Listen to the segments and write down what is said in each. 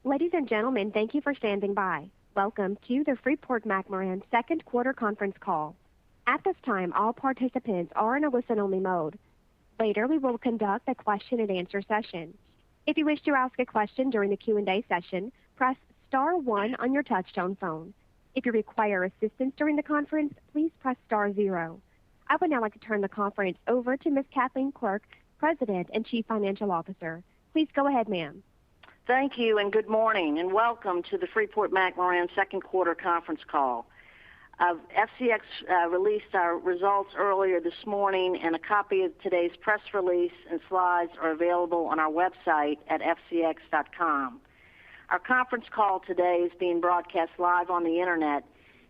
Ladies and gentlemen, thank you for standing by. Welcome to the Freeport-McMoRan second quarter conference call. At this time, all participants are in a listen-only mode. Later, we will conduct a question-and-answer session. If you wish to ask a question during the Q&A session, press star 1 on your touchtone phone. If you require assistance during the conference, please press star 0. I would now like to turn the conference over to Ms. Kathleen Quirk, President and Chief Financial Officer. Please go ahead, ma'am. Thank you, and good morning, and welcome to the Freeport-McMoRan second quarter conference call. FCX released our results earlier this morning, and a copy of today's press release and slides are available on our website at fcx.com. Our conference call today is being broadcast live on the internet,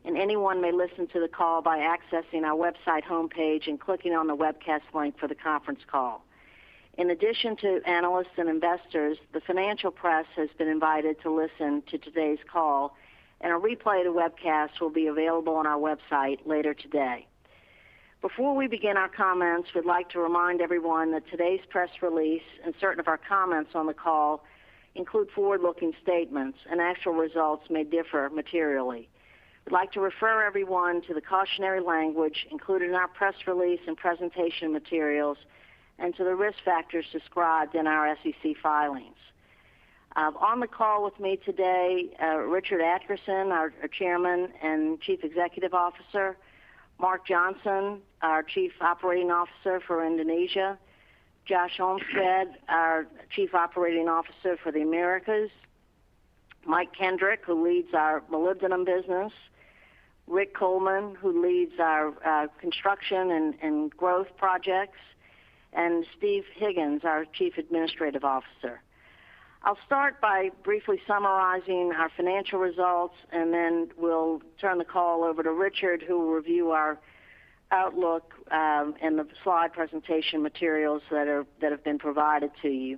and anyone may listen to the call by accessing our website homepage and clicking on the webcast link for the conference call. In addition to analysts and investors, the financial press has been invited to listen to today's call, and a replay of the webcast will be available on our website later today. Before we begin our comments, we'd like to remind everyone that today's press release and certain of our comments on the call include forward-looking statements, and actual results may differ materially. We'd like to refer everyone to the cautionary language included in our press release and presentation materials, and to the risk factors described in our SEC filings. On the call with me today, Richard Adkerson, our Chairman and Chief Executive Officer, Mark Johnson, our Chief Operating Officer for Indonesia, Josh Olmsted, our Chief Operating Officer for the Americas, Mike Kendrick, who leads our molybdenum business, Rick Coleman, who leads our construction and growth projects, and Steve Higgins, our Chief Administrative Officer. I'll start by briefly summarizing our financial results, and then we'll turn the call over to Richard, who will review our outlook and the slide presentation materials that have been provided to you.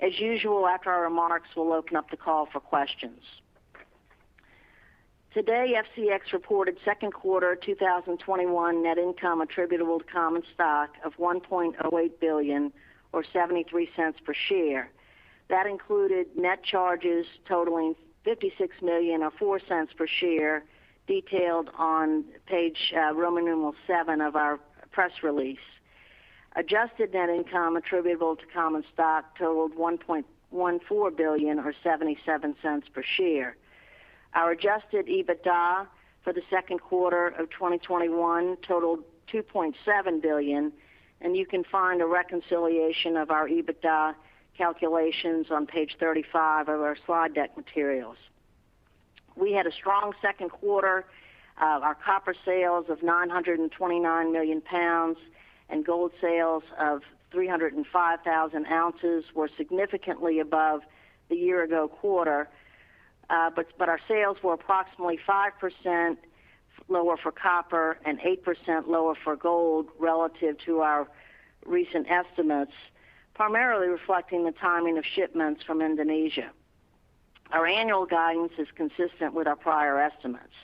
As usual, after our remarks, we'll open up the call for questions. Today, FCX reported second quarter 2021 net income attributable to common stock of $1.08 billion, or 73 cents per share. That included net charges totaling $56 million, or 4 cents per share, detailed on page Roman numeral 7 of our press release. Adjusted net income attributable to common stock totaled $1.14 billion, or 77 cents per share. Our adjusted EBITDA for the second quarter of 2021 totaled $2.7 billion, and you can find a reconciliation of our EBITDA calculations on page 35 of our slide deck materials. We had a strong second quarter. Our copper sales of 929 million pounds and gold sales of 305,000 ounces were significantly above the year-ago quarter. But our sales were approximately 5% lower for copper and 8% lower for gold relative to our recent estimates, primarily reflecting the timing of shipments from Indonesia. Our annual guidance is consistent with our prior estimates.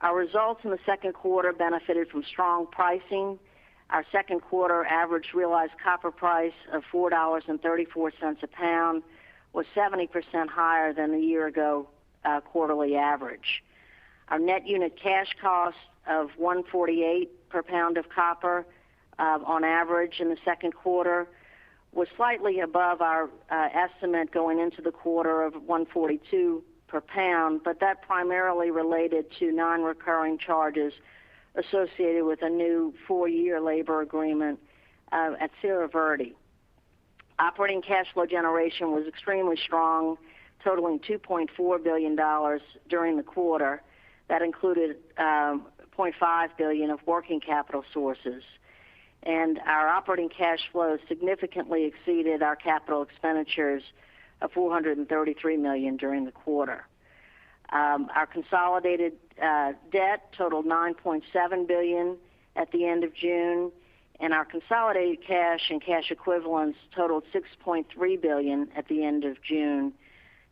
Our results in the second quarter benefited from strong pricing. Our second quarter average realized copper price of $4.34 a pound was 70% higher than the year-ago quarterly average. Our net unit cash cost of $1.48 per pound of copper on average in the second quarter was slightly above our estimate going into the quarter of $1.42 per pound, but that primarily related to non-recurring charges associated with a new 4-year labor agreement at Cerro Verde. Operating cash flow generation was extremely strong, totaling $2.4 billion during the quarter. That included $0.5 billion of working capital sources. And our operating cash flow significantly exceeded our capital expenditures of $433 million during the quarter. Our consolidated debt totaled $9.7 billion at the end of June, and our consolidated cash and cash equivalents totaled $6.3 billion at the end of June.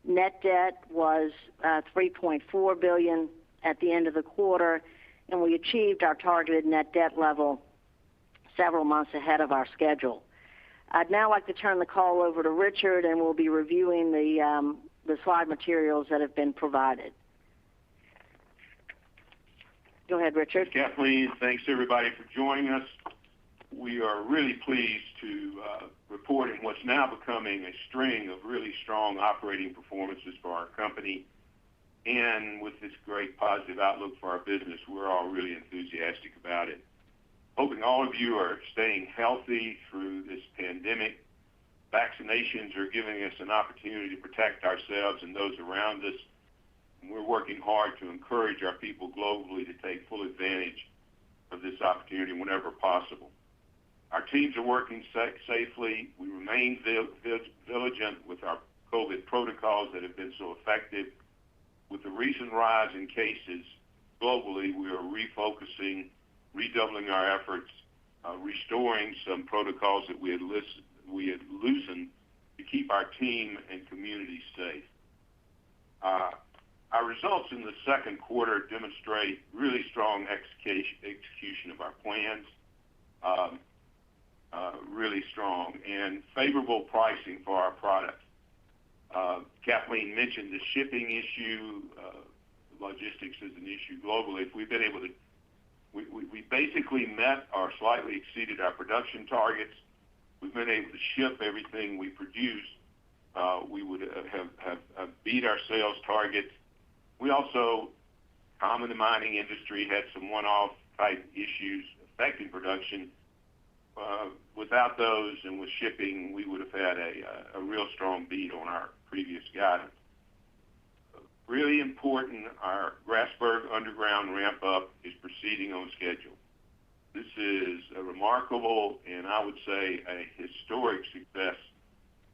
Net debt was $3.4 billion at the end of the quarter, and we achieved our targeted net debt level several months ahead of our schedule. I'd now like to turn the call over to Richard, and we'll be reviewing the the slide materials that have been provided. Go ahead, Richard. Kathleen, thanks everybody for joining us. We are really pleased to report in what's now becoming a string of really strong operating performances for our company. And with this great positive outlook for our business, we're all really enthusiastic about it. Hoping all of you are staying healthy through this pandemic. Vaccinations are giving us an opportunity to protect ourselves and those around us. And we're working hard to encourage our people globally to take full advantage of this opportunity whenever possible. Our teams are working safely. We remain vigilant with our COVID protocols that have been so effective. With the recent rise in cases globally, we are refocusing, redoubling our efforts, restoring some protocols that we had loosened to keep our team and community safe. Our results in the second quarter demonstrate really strong execution of our plans, really strong, and favorable pricing for our products. Kathleen mentioned the shipping issue. Logistics is an issue globally. If we've been able to, we basically met or slightly exceeded our production targets. We've been able to ship everything we produce. We would have beat our sales targets. We also, common in the mining industry, had some one-off type issues affecting production. Without those and with shipping, we would have had a real strong beat on our previous guidance. Really important, our Grasberg underground ramp up is proceeding on schedule. This is a remarkable and I would say a historic success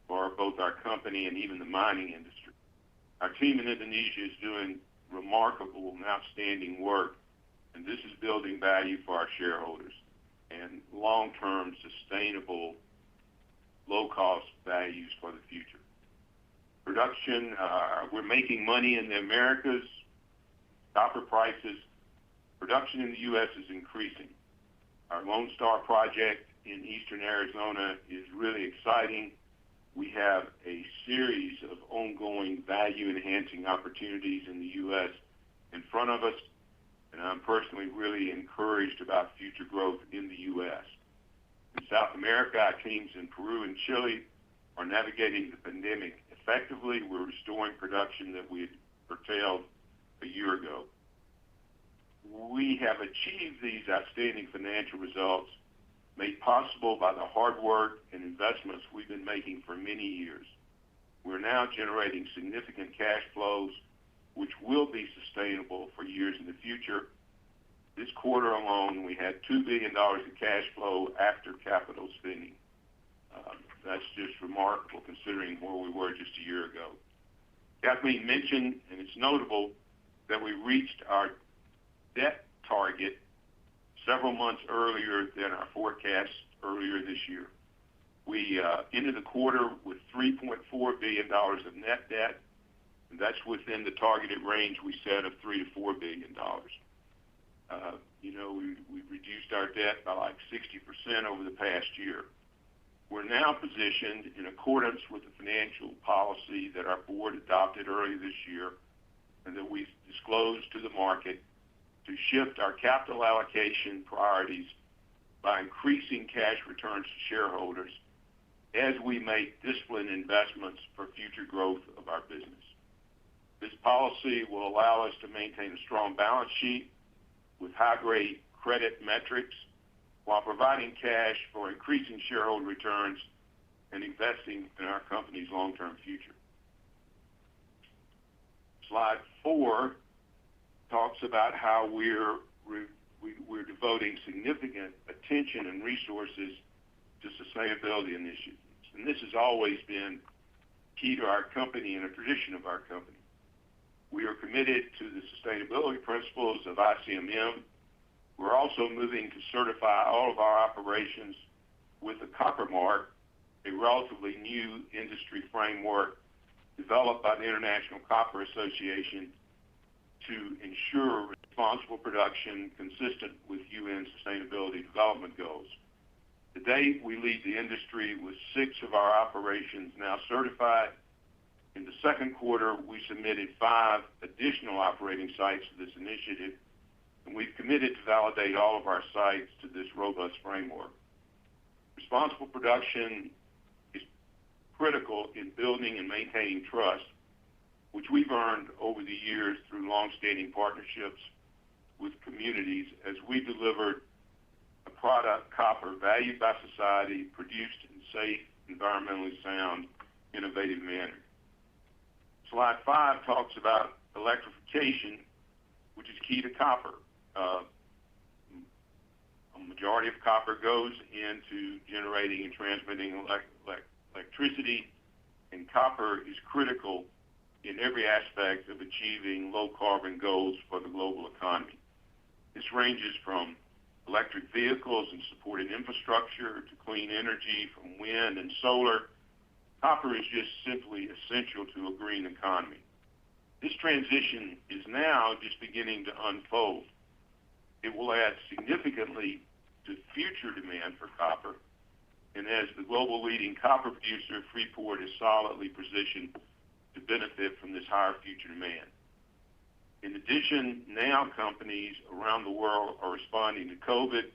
for both our company and even the mining industry. Our team in Indonesia is doing remarkable and outstanding work, and this is building value for our shareholders and long-term sustainable low-cost values for the future. Production, we're making money in the Americas, copper prices. Production in the U.S. is increasing. Our Lone Star project in eastern Arizona is really exciting. We have a series of ongoing value-enhancing opportunities in the U.S. in front of us, and I'm personally really encouraged about future growth in the U.S. In South America, our teams in Peru and Chile are navigating the pandemic effectively. We're restoring production that we had curtailed a year ago. We have achieved these outstanding financial results made possible by the hard work and investments we've been making for many years. We're now generating significant cash flows, which will be sustainable for years in the future. This quarter alone, we had $2 billion in cash flow after capital spending. That's just remarkable considering where we were just a year ago. Kathleen mentioned, and it's notable, that we reached our debt target several months earlier than our forecast earlier this year. We ended the quarter with $3.4 billion of net debt, and that's within the targeted range we set of $3 to $4 billion. We reduced our debt by like 60% over the past year. We're now positioned in accordance with the financial policy that our board adopted earlier this year and that we disclosed to the market to shift our capital allocation priorities by increasing cash returns to shareholders as we make disciplined investments for future growth of our business. This policy will allow us to maintain a strong balance sheet with high-grade credit metrics while providing cash for increasing shareholder returns and investing in our company's long-term future. Slide 4 talks about how we're devoting significant attention and resources to sustainability initiatives. And this has always been key to our company and a tradition of our company. We are committed to the sustainability principles of ICMM. We're also moving to certify all of our operations with the Copper Mark, a relatively new industry framework developed by the International Copper Association to ensure responsible production consistent with UN Sustainability Development Goals. To date, we lead the industry with 6 of our operations now certified, In the second quarter, we submitted 5 additional operating sites to this initiative, and we've committed to validate all of our sites to this robust framework. Responsible production is critical in building and maintaining trust, which we've earned over the years through long-standing partnerships with communities as we delivered a product, copper, valued by society, produced in safe, environmentally sound, innovative manner. Slide 5 talks about electrification, which is key to copper. A majority of copper goes into generating and transmitting electricity, and copper is critical in every aspect of achieving low carbon goals for the global economy. This ranges from electric vehicles and supporting infrastructure to clean energy from wind and solar. Copper is just simply essential to a green economy. This transition is now just beginning to unfold. It will add significantly to future demand for copper, and as the global leading copper producer, Freeport is solidly positioned to benefit from this higher future demand. In addition, now companies around the world are responding to COVID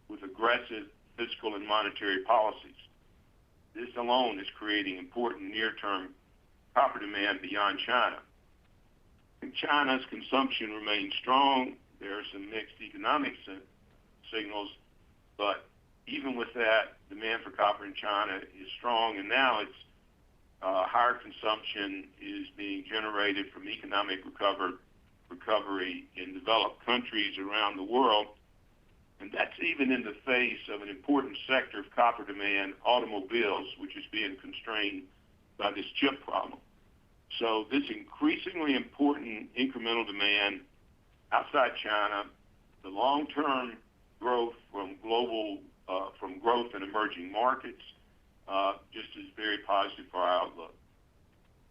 with aggressive fiscal and monetary policies. This alone is creating important near-term copper demand beyond China. And China's consumption remains strong. There are some mixed economic signals, but even with that, demand for copper in China is strong, and now it's higher consumption is being generated from economic recovery in developed countries around the world, and that's even in the face of an important sector of copper demand, automobiles, which is being constrained by this chip problem. So this increasingly important incremental demand outside China, the long-term growth from growth in emerging markets, just is very positive for our outlook.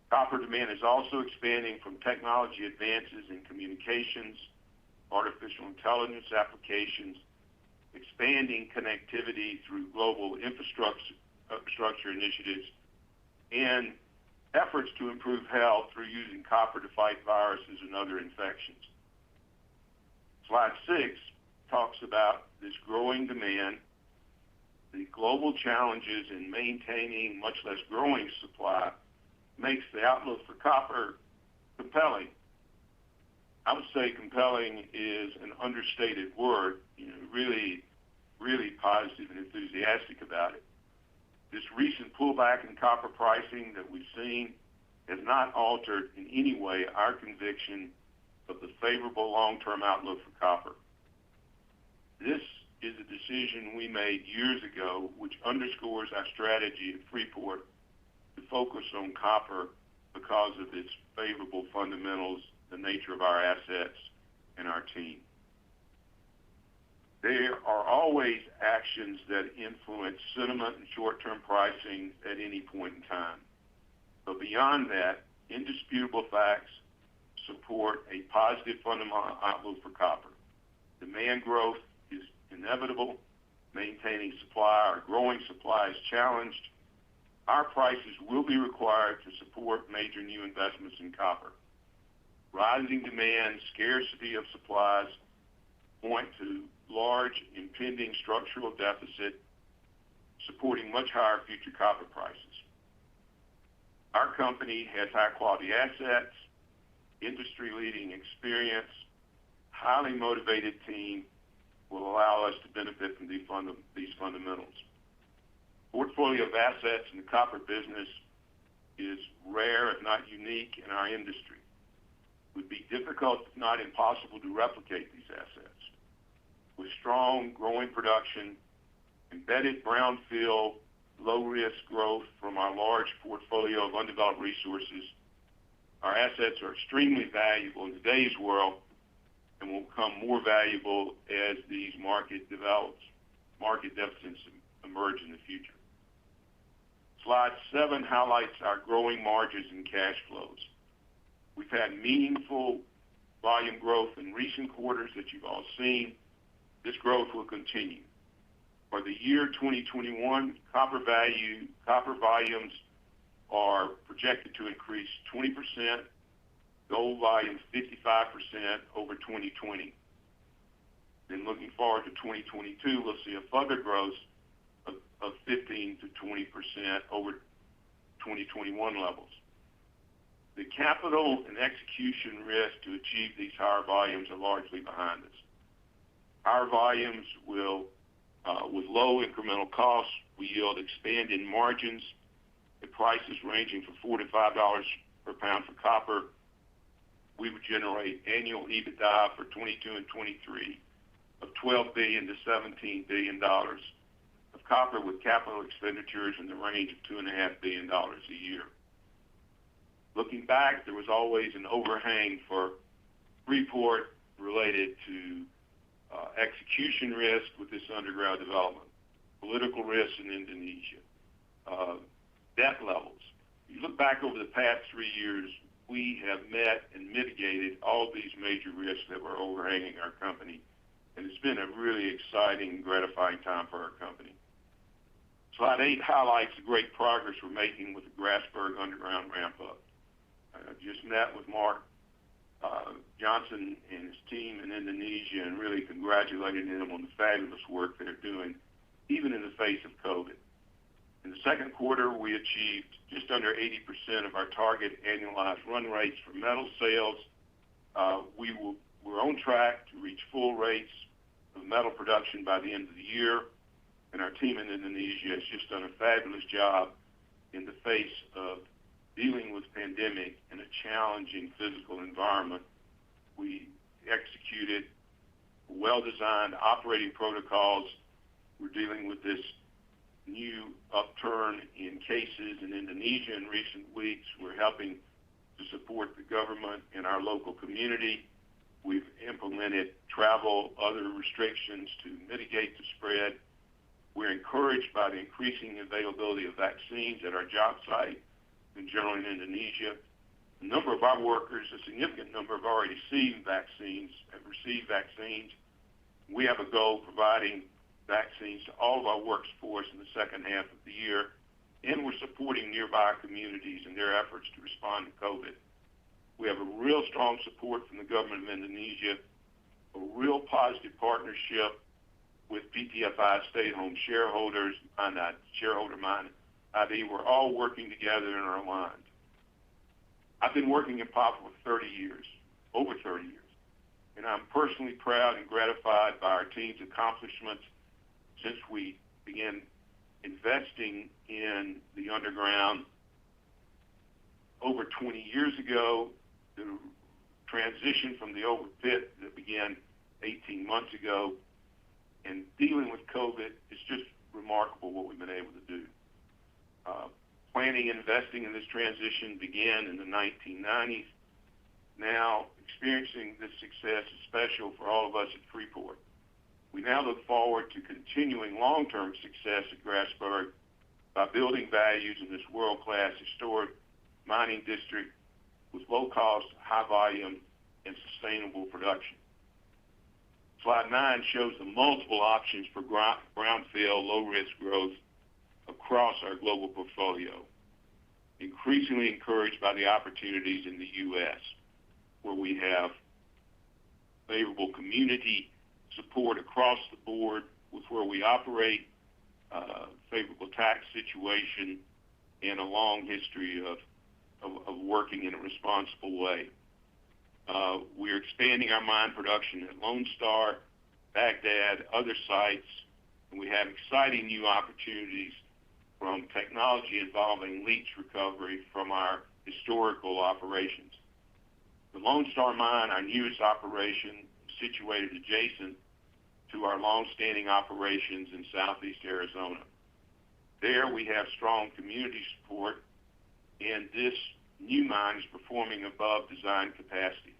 Copper demand is also expanding from technology advances in communications, artificial intelligence applications, expanding connectivity through global infrastructure initiatives, and efforts to improve health through using copper to fight viruses and other infections. Slide 6 talks about this growing demand, the global challenges in maintaining much less growing supply makes the outlook for copper compelling. I would say compelling is an understated word, really positive and enthusiastic about it. This recent pullback in copper pricing that we've seen has not altered in any way our conviction of the favorable long-term outlook for copper. This is a decision we made years ago, which underscores our strategy at Freeport to focus on copper because of its favorable fundamentals, the nature of our assets, and our team. There are always actions that influence sentiment and short-term pricing at any point in time. But beyond that, indisputable facts support a positive fundamental outlook for copper. Demand growth is inevitable. Maintaining supply or growing supply is challenged. Our prices will be required to support major new investments in copper. Rising demand, scarcity of supplies point to large impending structural deficit supporting much higher future copper prices. Our company has high-quality assets, industry-leading experience, highly motivated team will allow us to benefit from these fundamentals. Portfolio of assets in the copper business is rare, if not unique, in our industry. It would be difficult, if not impossible, to replicate these assets. With strong growing production, embedded brownfield, low-risk growth from our large portfolio of undeveloped resources, our assets are extremely valuable in today's world and will become more valuable as these market deficits emerge in the future. Slide 7 highlights our growing margins and cash flows. We've had meaningful volume growth in recent quarters that you've all seen. This growth will continue. For the year 2021, copper volumes are projected to increase 20%, gold volumes 55% over 2020. Then looking forward to 2022, we'll see a further growth of 15 to 20% over 2021 levels. The capital and execution risk to achieve these higher volumes are largely behind us. Higher volumes will, with low incremental costs, we yield expanding margins at prices ranging from $4 to $5 per pound for copper. We would generate annual EBITDA for 22 and 23 of $12 billion to $17 billion of copper, with capital expenditures in the range of $2.5 billion a year. Looking back, there was always an overhang for Freeport related to execution risk with this underground development, political risk in Indonesia, debt levels. You look back over the past 3 years, we have met and mitigated all these major risks that were overhanging our company, and it's been a really exciting, gratifying time for our company. Slide 8 highlights the great progress we're making with the Grasberg underground ramp-up. I just met with Mark Johnson and his team in Indonesia and really congratulated them on the fabulous work they're doing, even in the face of COVID. In the second quarter, we achieved just under 80% of our target annualized run rates for metal sales. We're on track to reach full rates of metal production by the end of the year, and our team in Indonesia has just done a fabulous job in the face of dealing with pandemic in a challenging physical environment. We executed well-designed operating protocols. We're dealing with this new upturn in cases in Indonesia in recent weeks. We're helping to support the government and our local community. We've implemented travel, other restrictions to mitigate the spread. We're encouraged by the increasing availability of vaccines at our job site in general in Indonesia. A number of our workers, a significant number, have already received vaccines. We have a goal providing vaccines to all of our workforce in the second half of the year, and we're supporting nearby communities in their efforts to respond to COVID. We have a real strong support from the government of Indonesia, a real positive partnership with PTFI stay-at-home shareholders, shareholder mind ID. We're all working together and are aligned. I've been working in Papua for 30 years, over 30 years, and I'm personally proud and gratified by our team's accomplishments since we began investing in the underground over 20 years ago. The transition from the open pit that began 18 months ago and dealing with COVID is just remarkable what we've been able to do. Planning and investing in this transition began in the 1990s. Now, experiencing this success is special for all of us at Freeport. We now look forward to continuing long-term success at Grasberg by building values in this world-class historic mining district with low cost, high volume, and sustainable production. Slide 9 shows the multiple options for brownfield, low-risk growth across our global portfolio. Increasingly encouraged by the opportunities in the U.S., where we have favorable community support across the board with where we operate, favorable tax situation, and a long history of working in a responsible way. We're expanding our mine production at Lone Star, Baghdad, other sites, and we have exciting new opportunities from technology involving leach recovery from our historical operations. The Lone Star mine, our newest operation, is situated adjacent to our long-standing operations in southeast Arizona. There we have strong community support, and this new mine is performing above design capacity.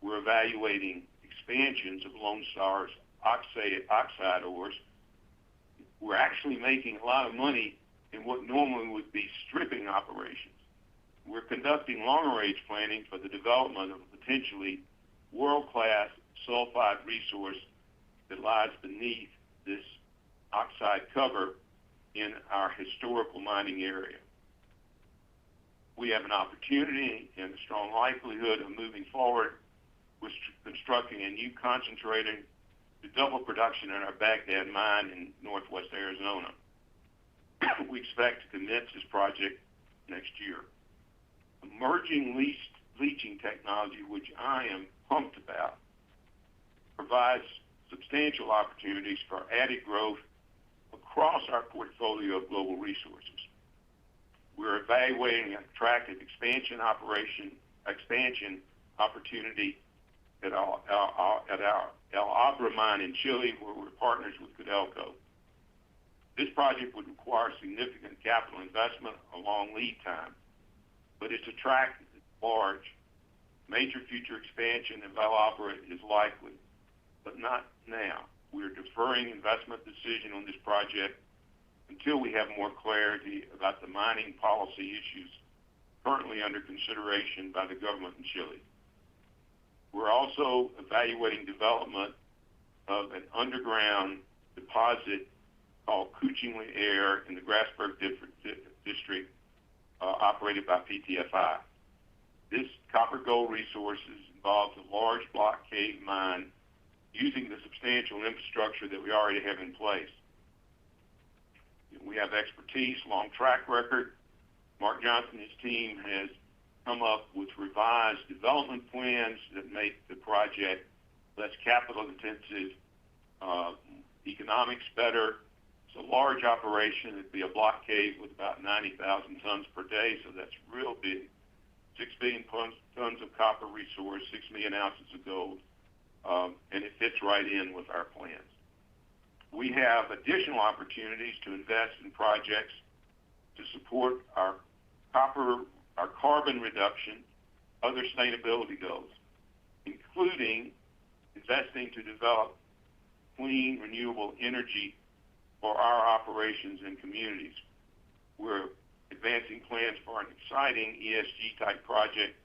We're evaluating expansions of Lone Star's oxide ores. We're actually making a lot of money in what normally would be stripping operations. We're conducting long-range planning for the development of a potentially world-class sulfide resource that lies beneath this oxide cover in our historical mining area. We have an opportunity and a strong likelihood of moving forward with constructing a new concentrator to double production in our Baghdad mine in northwest Arizona. We expect to commence this project next year. Emerging leaching technology, which I am pumped about, provides substantial opportunities for added growth across our portfolio of global resources. We're evaluating an attractive expansion opportunity at our El Abra mine in Chile, where we're partners with Codelco. This project would require significant capital investment, a long lead time, but it's attractive, it's large. Major future expansion in El Abra is likely, but not now. We're deferring investment decision on this project until we have more clarity about the mining policy issues currently under consideration by the government in Chile. We're also evaluating development of an underground deposit called Kuchingli Air in the Grasberg district operated by PTFI. This copper gold resource involves a large block cave mine using the substantial infrastructure that we already have in place. We have expertise, long track record. Mark Johnson and his team has come up with revised development plans that make the project less capital intensive, economics better. It's a large operation. It'd be a block cave with about 90,000 tons per day, so that's real big. 6 billion tons of copper resource, 6 million ounces of gold, and it fits right in with our plans. We have additional opportunities to invest in projects to support our carbon reduction, other sustainability goals, including investing to develop clean, renewable energy for our operations and communities. We're advancing plans for an exciting ESG-type project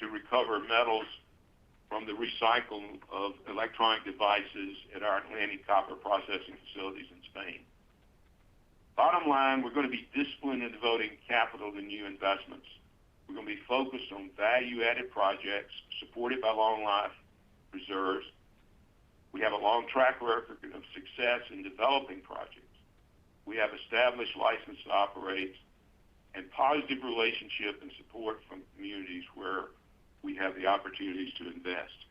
to recover metals from the recycling of electronic devices at our Atlantic copper processing facilities in Spain. Bottom line, we're going to be disciplined in devoting capital to new investments. We're going to be focused on value-added projects supported by long-life reserves. We have a long track record of success in developing projects. We have established license to operate and positive relationship and support from communities where we have the opportunities to invest.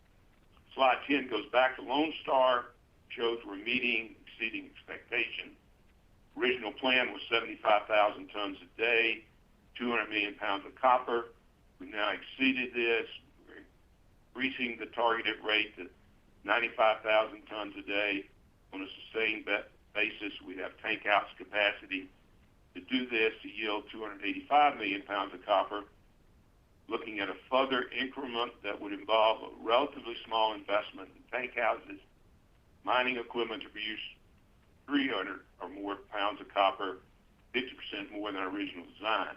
Slide 10 goes back to Lone Star, shows we're meeting, exceeding expectation. Original plan was 75,000 tons a day, 200 million pounds of copper. We've now exceeded this. We're increasing the targeted rate to 95,000 tons a day on a sustained basis. We have tank house capacity to do this to yield 285 million pounds of copper. Looking at a further increment that would involve a relatively small investment in tank houses, mining equipment to produce 300 or more pounds of copper, 50% more than our original design.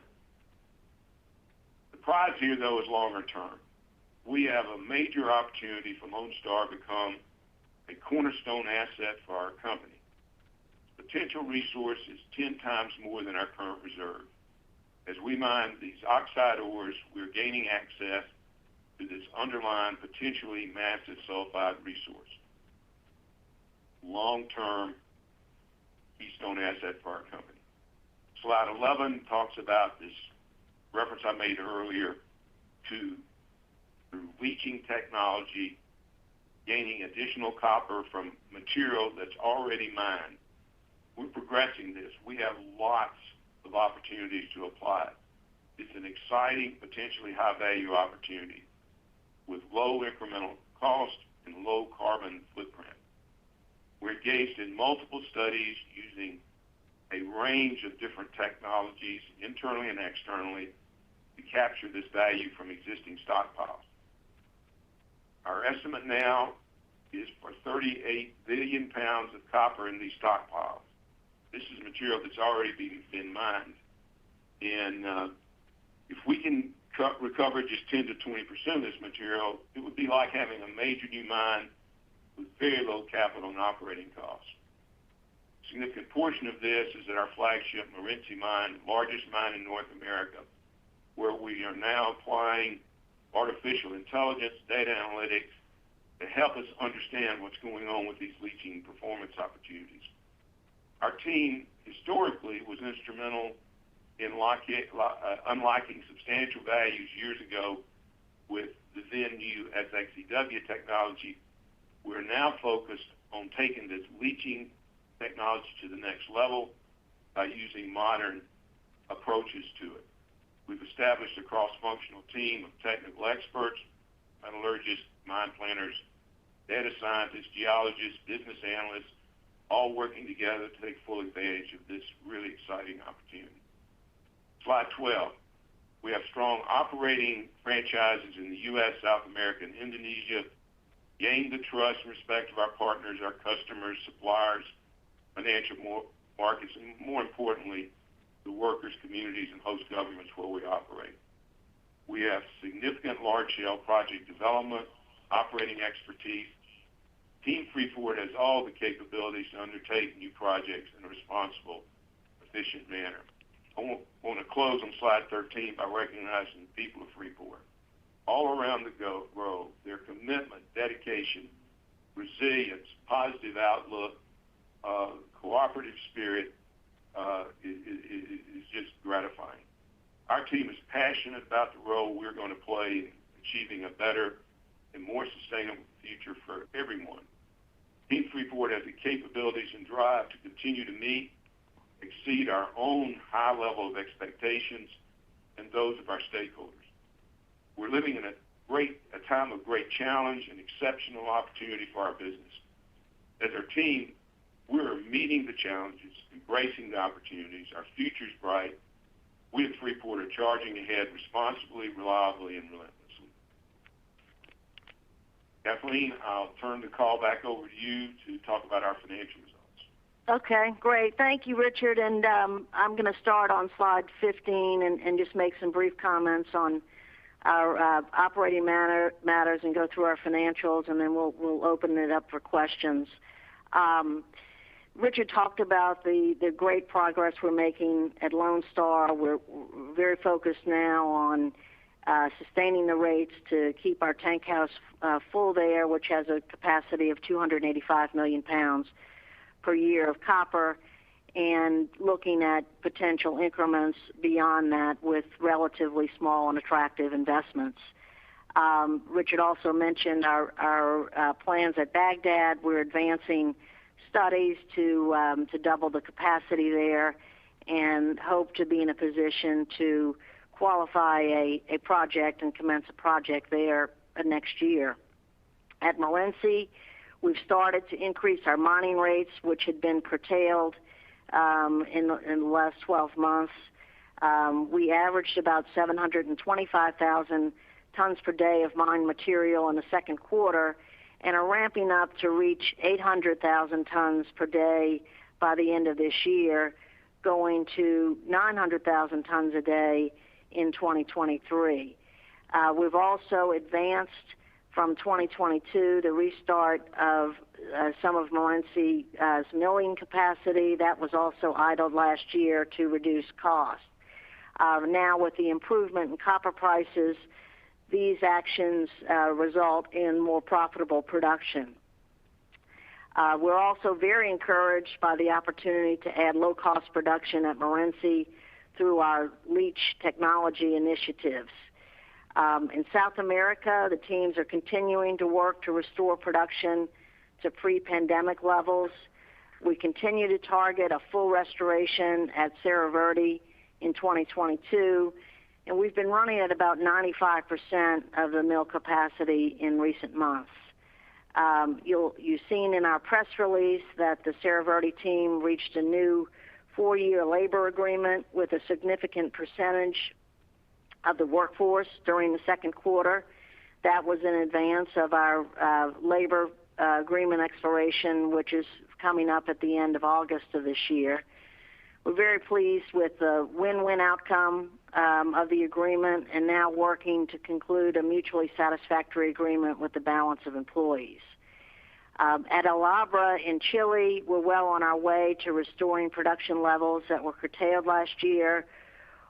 The prize here, though, is longer term. We have a major opportunity for Lone Star to become a cornerstone asset for our company. Potential resource is 10 times more than our current reserve. As we mine these oxide ores, we're gaining access to this underlying potentially massive sulfide resource. Long-term keystone asset for our company. Slide 11 talks about this reference I made earlier to through leaching technology, gaining additional copper from material that's already mined. We're progressing this. We have lots of opportunities to apply it. It's an exciting, potentially high-value opportunity with low incremental cost and low carbon footprint. We're engaged in multiple studies using a range of different technologies, internally and externally, to capture this value from existing stockpiles. Our estimate now is for 38 billion pounds of copper in these stockpiles. This is material that's already been mined. And if we can recover just 10 to 20% of this material, it would be like having a major new mine with very low capital and operating costs. A significant portion of this is at our flagship Morenci mine, largest mine in North America. where we are now applying artificial intelligence, data analytics to help us understand what's going on with these leaching performance opportunities. Our team historically was instrumental in unlocking substantial values years ago with the then new FCX technology. We're now focused on taking this leaching technology to the next level by using modern approaches to it. We've established a cross-functional team of technical experts, metallurgists, mine planners, data scientists, geologists, business analysts, all working together to take full advantage of this really exciting opportunity. Slide 12. We have strong operating franchises in the U.S., South America, and Indonesia, gained the trust and respect of our partners, our customers, suppliers, financial markets, and more importantly, the workers, communities, and host governments where we operate. We have significant large-scale project development, operating expertise. Team Freeport has all the capabilities to undertake new projects in a responsible, efficient manner. I want to close on slide 13 by recognizing the people of Freeport. All around the globe, their commitment, dedication, resilience, positive outlook, cooperative spirit is just gratifying. Our team is passionate about the role we're going to play in achieving a better and more sustainable future for everyone. Team Freeport has the capabilities and drive to continue to meet, exceed our own high level of expectations and those of our stakeholders. We're living in a time of great challenge and exceptional opportunity for our business. As our team, we're meeting the challenges, embracing the opportunities. Our future's bright. We at Freeport are charging ahead responsibly, reliably, and relentlessly. Kathleen, I'll turn the call back over to you to talk about our financial results. Okay, great. Thank you, Richard. And I'm going to start on slide 15 and just make some brief comments on our operating matters and go through our financials, and then we'll open it up for questions. Richard talked about the great progress we're making at Lone Star. We're very focused now on sustaining the rates to keep our tank house full there, which has a capacity of 285 million pounds per year of copper, and looking at potential increments beyond that with relatively small and attractive investments. Richard also mentioned our plans at Baghdad. We're advancing studies to double the capacity there and hope to be in a position to qualify a project and commence a project there next year. At Morenci, we've started to increase our mining rates, which had been curtailed in the last 12 months. We averaged about 725,000 tons per day of mined material in the second quarter and are ramping up to reach 800,000 tons per day by the end of this year, going to 900,000 tons a day in 2023. We've also advanced from 2022 the restart of some of Morenci's milling capacity. That was also idled last year to reduce costs. Now with the improvement in copper prices, these actions result in more profitable production. We're also very encouraged by the opportunity to add low-cost production at Morenci through our leach technology initiatives. In South America, the teams are continuing to work to restore production to pre-pandemic levels. We continue to target a full restoration at Cerro Verde in 2022, and we've been running at about 95% of the mill capacity in recent months. You've seen in our press release that the Cerro Verde team reached a new 4-year labor agreement with a significant percentage of the workforce during the second quarter. That was in advance of our labor agreement expiration, which is coming up at the end of August of this year. We're very pleased with the win-win outcome of the agreement and now working to conclude a mutually satisfactory agreement with the balance of employees. At El Abra in Chile, we're well on our way to restoring production levels that were curtailed last year.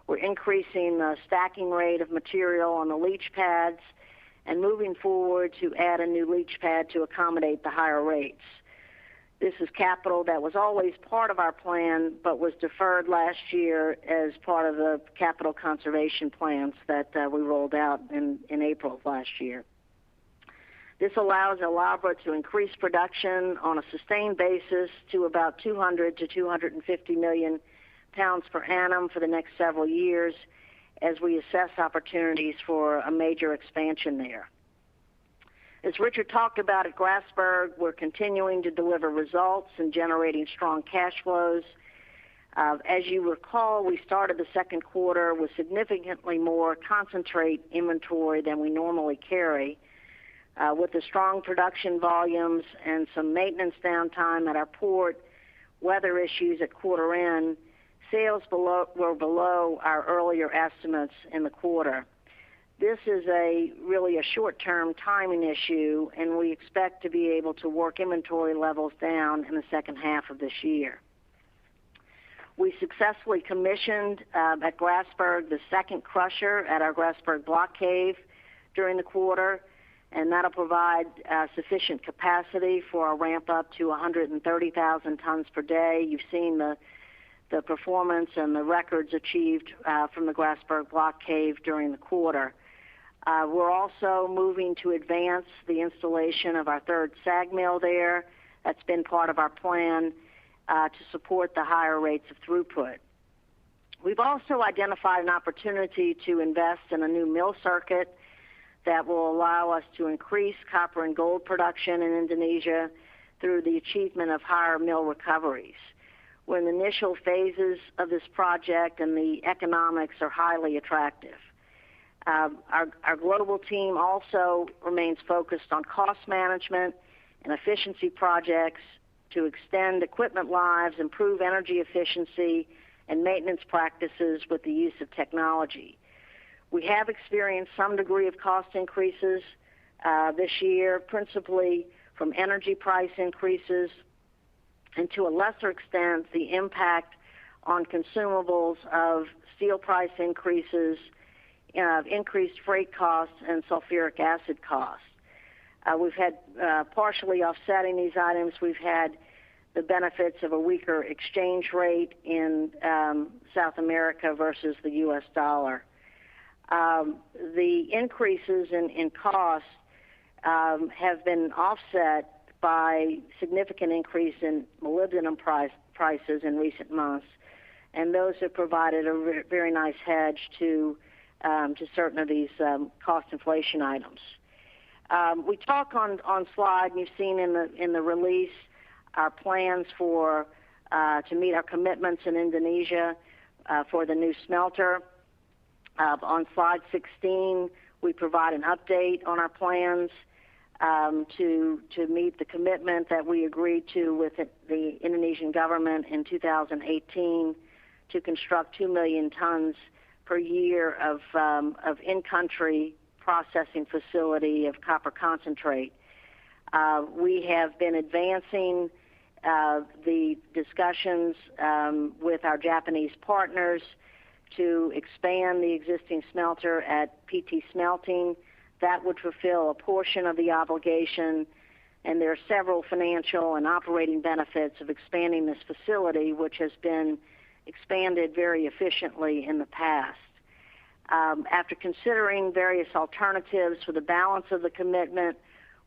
We're increasing the stacking rate of material on the leach pads and moving forward to add a new leach pad to accommodate the higher rates. This is capital that was always part of our plan, but was deferred last year as part of the capital conservation plans that we rolled out in April of last year. This allows El Abra to increase production on a sustained basis to about 200 to 250 million pounds per annum for the next several years as we assess opportunities for a major expansion there. As Richard talked about at Grasberg, we're continuing to deliver results and generating strong cash flows. As you recall, we started the second quarter with significantly more concentrate inventory than we normally carry. With the strong production volumes and some maintenance downtime at our port, weather issues at quarter end, sales were below our earlier estimates in the quarter. This is really a short-term timing issue, and we expect to be able to work inventory levels down in the second half of this year. We successfully commissioned at Grasberg the second crusher at our Grasberg block cave during the quarter, and that'll provide sufficient capacity for a ramp up to 130,000 tons per day. You've seen the performance and the records achieved from the Grasberg block cave during the quarter. We're also moving to advance the installation of our third SAG mill there. That's been part of our plan to support the higher rates of throughput. We've also identified an opportunity to invest in a new mill circuit that will allow us to increase copper and gold production in Indonesia through the achievement of higher mill recoveries. We're in the initial phases of this project and the economics are highly attractive. Our global team also remains focused on cost management and efficiency projects to extend equipment lives, improve energy efficiency, and maintenance practices with the use of technology. We have experienced some degree of cost increases this year, principally from energy price increases, and to a lesser extent, the impact on consumables of steel price increases, increased freight costs, and sulfuric acid costs. We've had, partially offsetting these items, we've had the benefits of a weaker exchange rate in South America versus the U.S. dollar. The increases in costs have been offset by significant increase in molybdenum prices in recent months, and those have provided a very nice hedge to certain of these cost inflation items. We talk on slide, and you've seen in the release our plans for to meet our commitments in Indonesia for the new smelter. On slide 16, we provide an update on our plans to meet the commitment that we agreed to with the Indonesian government in 2018 to construct 2 million tons per year of in-country processing facility of copper concentrate. We have been advancing the discussions with our Japanese partners to expand the existing smelter at PT Smelting. That would fulfill a portion of the obligation, and there are several financial and operating benefits of expanding this facility, which has been expanded very efficiently in the past. After considering various alternatives for the balance of the commitment,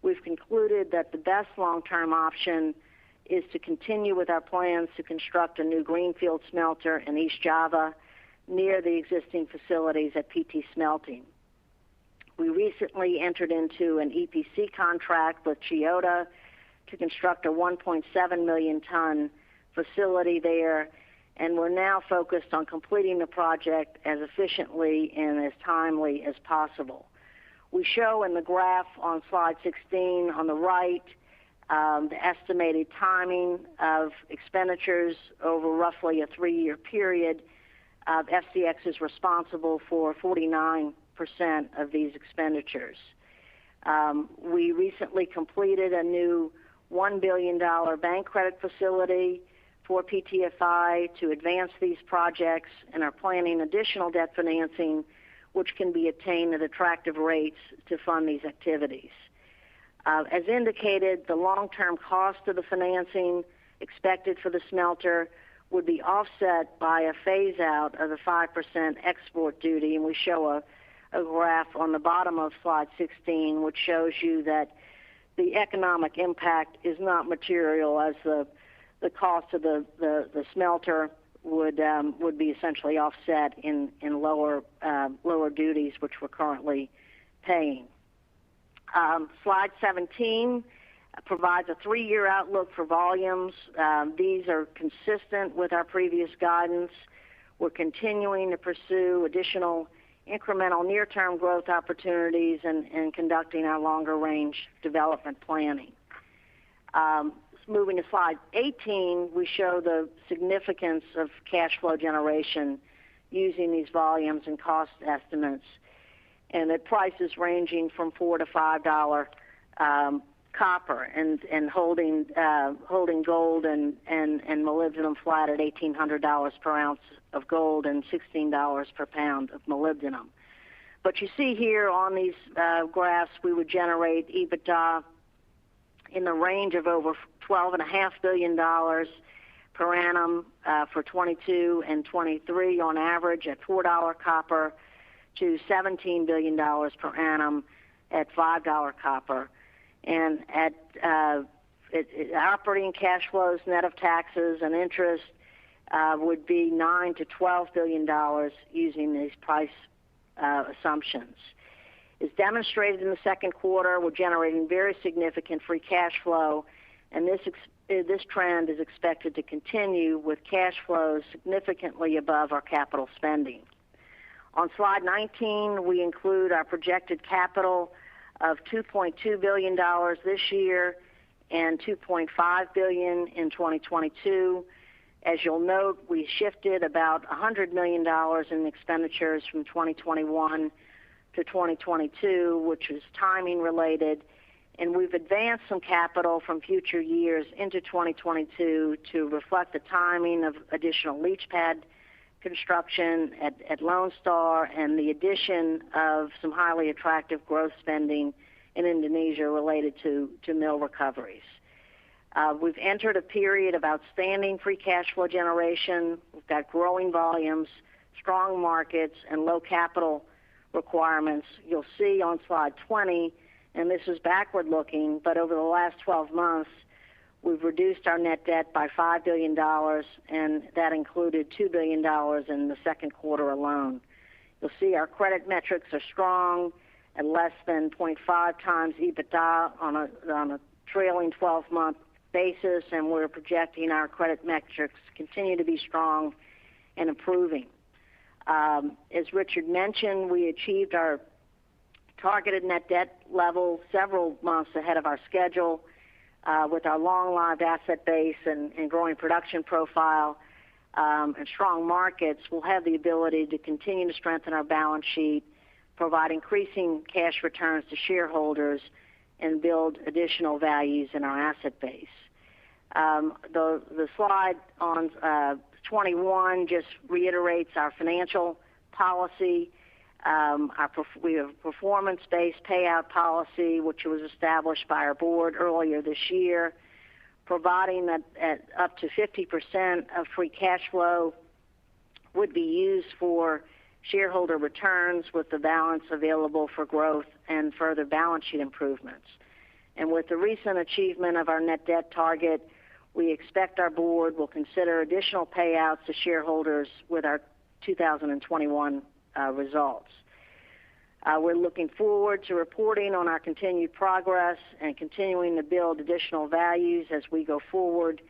we've concluded that the best long-term option is to continue with our plans to construct a new greenfield smelter in East Java near the existing facilities at PT Smelting. We recently entered into an EPC contract with Toyota to construct a 1.7 million ton facility there, and we're now focused on completing the project as efficiently and as timely as possible. We show in the graph on slide 16 on the right the estimated timing of expenditures over roughly a 3-year period. FCX is responsible for 49% of these expenditures. We recently completed a new $1 billion bank credit facility for PTFI to advance these projects and are planning additional debt financing which can be obtained at attractive rates to fund these activities. As indicated, the long-term cost of the financing expected for the smelter would be offset by a phase-out of the 5% export duty, and we show a graph on the bottom of slide 16 which shows you that the economic impact is not material, as the cost of the smelter would be essentially offset in lower duties which we're currently paying. Slide 17 provides a 3-year outlook for volumes. These are consistent with our previous guidance. We're continuing to pursue additional incremental near-term growth opportunities and conducting our longer-range development planning. Moving to slide 18, we show the significance of cash flow generation using these volumes and cost estimates, and at prices ranging from $4 to $5 copper, and holding gold and molybdenum flat at $1,800 per ounce of gold and $16 per pound of molybdenum. But you see here on these graphs, we would generate EBITDA in the range of over $12.5 billion per annum for 22 and 23 on average at $4 copper, to $17 billion per annum at $5 copper. And at operating cash flows net of taxes and interest would be $9 to $12 billion using these price assumptions. As demonstrated in the second quarter, we're generating very significant free cash flow, and this trend is expected to continue with cash flows significantly above our capital spending. On slide 19, we include our projected capital of $2.2 billion this year and $2.5 billion in 2022. As you'll note, we shifted about $100 million in expenditures from 2021 to 2022, which is timing related, and we've advanced some capital from future years into 2022 to reflect the timing of additional leach pad construction at Lone Star and the addition of some highly attractive growth spending in Indonesia related to mill recoveries. We've entered a period of outstanding free cash flow generation. We've got growing volumes, strong markets, and low capital requirements. You'll see on slide 20, and this is backward looking, but over the last 12 months, we've reduced our net debt by $5 billion, and that included $2 billion in the second quarter alone. You'll see our credit metrics are strong at less than 0.5 times EBITDA on a trailing 12-month basis, and we're projecting our credit metrics continue to be strong and improving. As Richard mentioned, we achieved our targeted net debt level several months ahead of our schedule. With our long-lived asset base and growing production profile and strong markets, we'll have the ability to continue to strengthen our balance sheet, provide increasing cash returns to shareholders, and build additional values in our asset base. The slide on 21 just reiterates our financial policy. We have a performance-based payout policy, which was established by our board earlier this year, providing that at up to 50% of free cash flow would be used for shareholder returns, with the balance available for growth and further balance sheet improvements. And with the recent achievement of our net debt target, we expect our board will consider additional payouts to shareholders with our 2021 results. We're looking forward to reporting on our continued progress and continuing to build additional values as we go forward.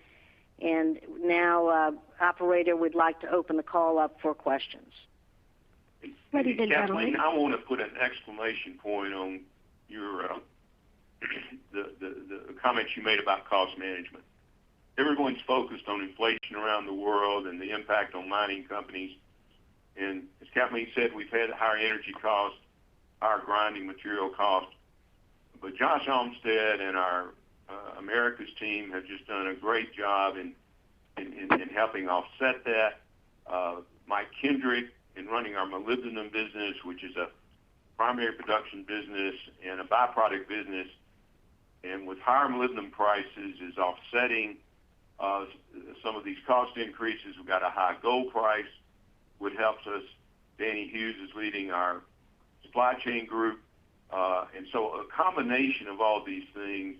And now, operator, we'd like to open the call up for questions. Kathleen, I want to put an exclamation point on your the comments you made about cost management. Everyone's focused on inflation around the world and the impact on mining companies. And as Kathleen said, we've had higher energy costs, higher grinding material costs. But Josh Olmsted and our Americas team have just done a great job in in helping offset that. Mike Kendrick in running our molybdenum business, which is a primary production business and a byproduct business, and with higher molybdenum prices is offsetting some of these cost increases. We've got a high gold price, which helps us. Danny Hughes is leading our supply chain group. And so a combination of all these things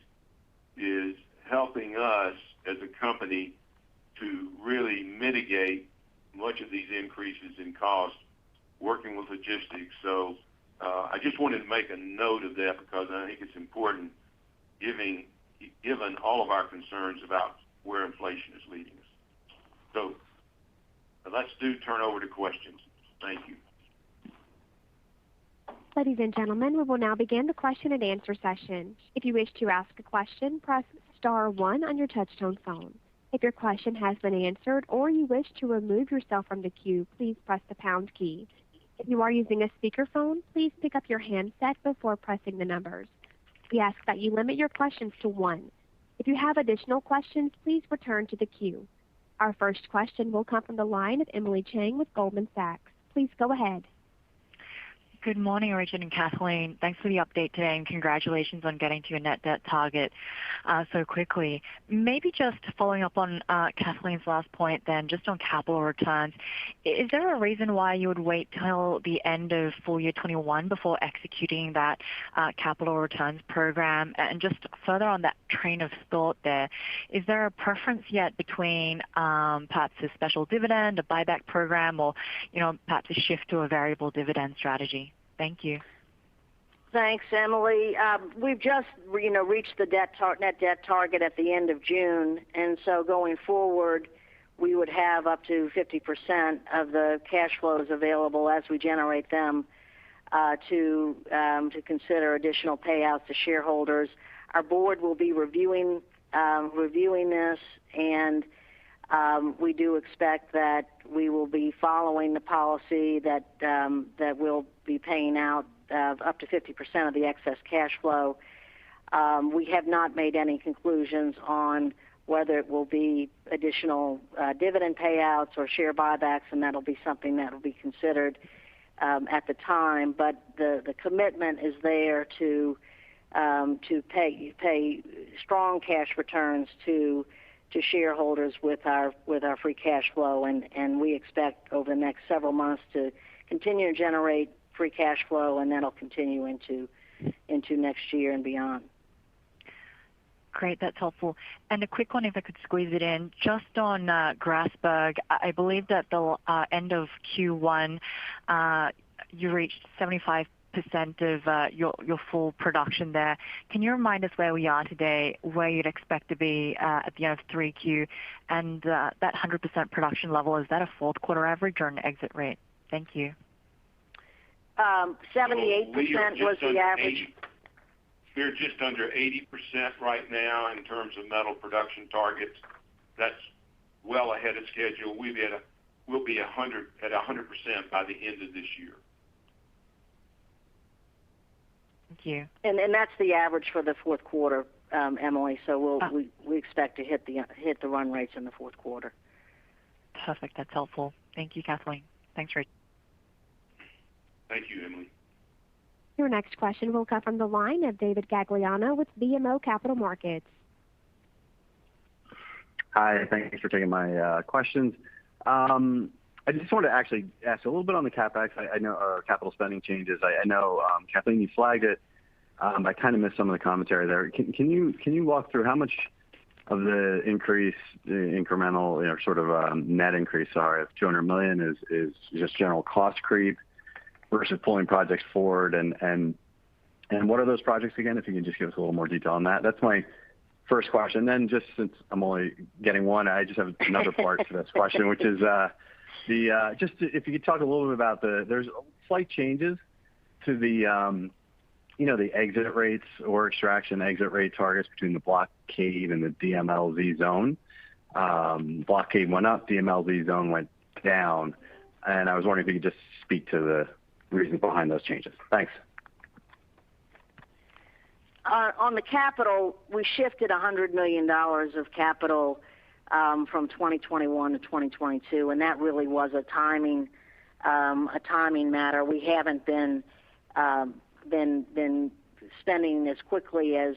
is helping us as a company to really mitigate much of these increases in cost, working with logistics. So I just wanted to make a note of that because I think it's important given all of our concerns about where inflation is leading us. So let's turn over to questions. Thank you. Ladies and gentlemen, we will now begin the question and answer session. If you wish to ask a question, press star 1 on your touchtone phone. If your question has been answered or you wish to remove yourself from the queue, please press the pound key. If you are using a speakerphone, please pick up your handset before pressing the numbers. We ask that you limit your questions to 1. If you have additional questions, please return to the queue. Our first question will come from the line of Emily Chang with Goldman Sachs. Please go ahead. Good morning, Richard and Kathleen. Thanks for the update today, and congratulations on getting to your net debt target so quickly. Maybe just following up on Kathleen's last point then, just on capital returns. Is there a reason why you would wait till the end of full year 21 before executing that capital returns program? And just further on that train of thought there, is there a preference yet between perhaps a special dividend, a buyback program, or perhaps a shift to a variable dividend strategy? Thank you. Thanks, Emily. We've just, reached the net debt target at the end of June, and so going forward, we would have up to 50% of the cash flows available as we generate them to consider additional payouts to shareholders. Our board will be reviewing this, and we do expect that we will be following the policy that we'll be paying out up to 50% of the excess cash flow. We have not made any conclusions on whether it will be additional dividend payouts or share buybacks, and that'll be something that will be considered at the time. But the commitment is there to pay strong cash returns to shareholders with our free cash flow, and we expect over the next several months to continue to generate free cash flow, and that'll continue into next year and beyond. Great, that's helpful. And a quick one, if I could squeeze it in, just on Grasberg. I believe that the end of Q1, you reached 75% of your full production there. Can you remind us where we are today, where you'd expect to be at the end of 3Q, and that 100% production level, is that a fourth quarter average or an exit rate? Thank you. 78% was the average. We're just under 80% right now in terms of metal production targets. That's well ahead of schedule. We'll be at 100% by the end of this year. Thank you. And that's the average for the fourth quarter, Emily. So we expect to hit the run rates in the fourth quarter. Perfect. That's helpful. Thank you, Kathleen. Thanks, Rich. Thank you, Emily. Your next question will come from the line of David Gagliano with BMO Capital Markets. Hi, thanks for taking my questions. I just wanted to actually ask a little bit on the CapEx. I know our capital spending changes. I know, Kathleen, you flagged it. I kind of missed some of the commentary there. Can you walk through how much of the increase, incremental, sort of net increase, of $200 million is just general cost creep versus pulling projects forward, and what are those projects again? If you can just give us a little more detail on that. That's my first question. Then just since I'm only getting one, I just have another part to this question, which is just if you could talk a little bit about there's slight changes to the the exit rates or extraction exit rate targets between the block cave and the DMLZ zone. Block cave went up, DMLZ zone went down, and I was wondering if you could just speak to the reasons behind those changes. Thanks. On the capital, we shifted $100 million of capital from 2021 to 2022, and that really was a timing matter. We haven't been spending as quickly as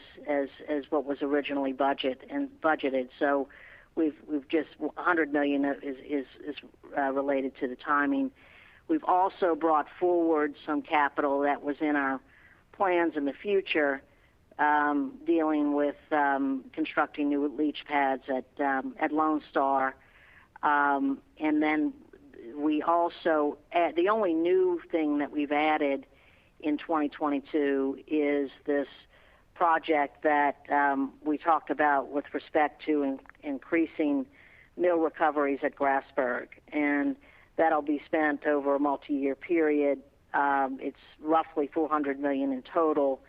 what was originally budgeted. So we've just $100 million is related to the timing. We've also brought forward some capital that was in our plans in the future, dealing with constructing new leach pads at Lone Star, and then we also the only new thing that we've added in 2022 is this project that we talked about with respect to increasing mill recoveries at Grasberg, and that'll be spent over a multi-year period. It's roughly $400 million in total,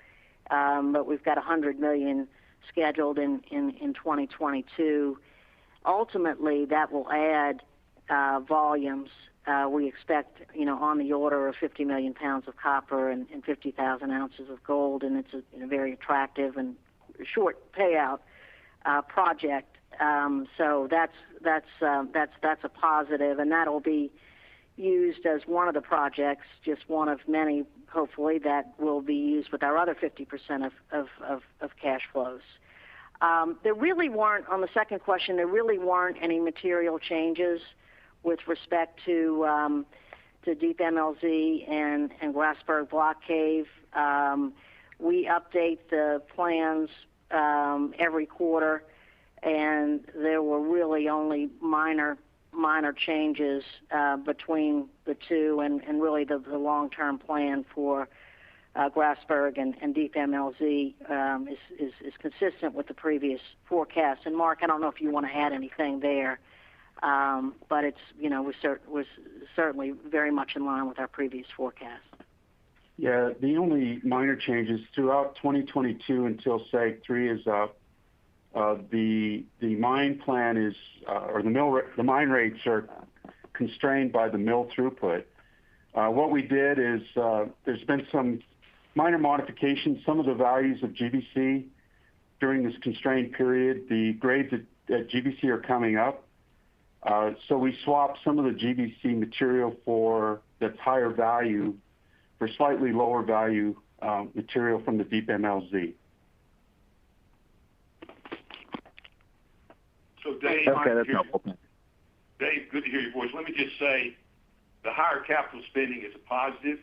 but we've got $100 million scheduled in 2022. Ultimately, that will add volumes. We expect, on the order of 50 million pounds of copper and 50,000 ounces of gold, and it's a very attractive and short payout project. So that's a positive, and that'll be used as one of the projects, just one of many, hopefully, that will be used with our other 50% of cash flows. There really weren't, on the second question, any material changes with respect to Deep MLZ and Grasberg Block Cave. We update the plans every quarter, and there were really only minor changes between the two, and really the long-term plan for Grasberg and Deep MLZ is consistent with the previous forecast. And Mark, I don't know if you want to add anything there, but it's was certainly very much in line with our previous forecast. Yeah, the only minor changes throughout 2022 until SAG 3 is up. The mine plan is, or the mine rates are constrained by the mill throughput. What we did is there's been some minor modifications. Some of the values of GBC during this constrained period, the grades at GBC are coming up. So we swapped some of the GBC material for that's higher value for slightly lower value material from the Deep MLZ. So Dave, okay, that's helpful. Dave, good to hear your voice. Let me just say, the higher capital spending is a positive.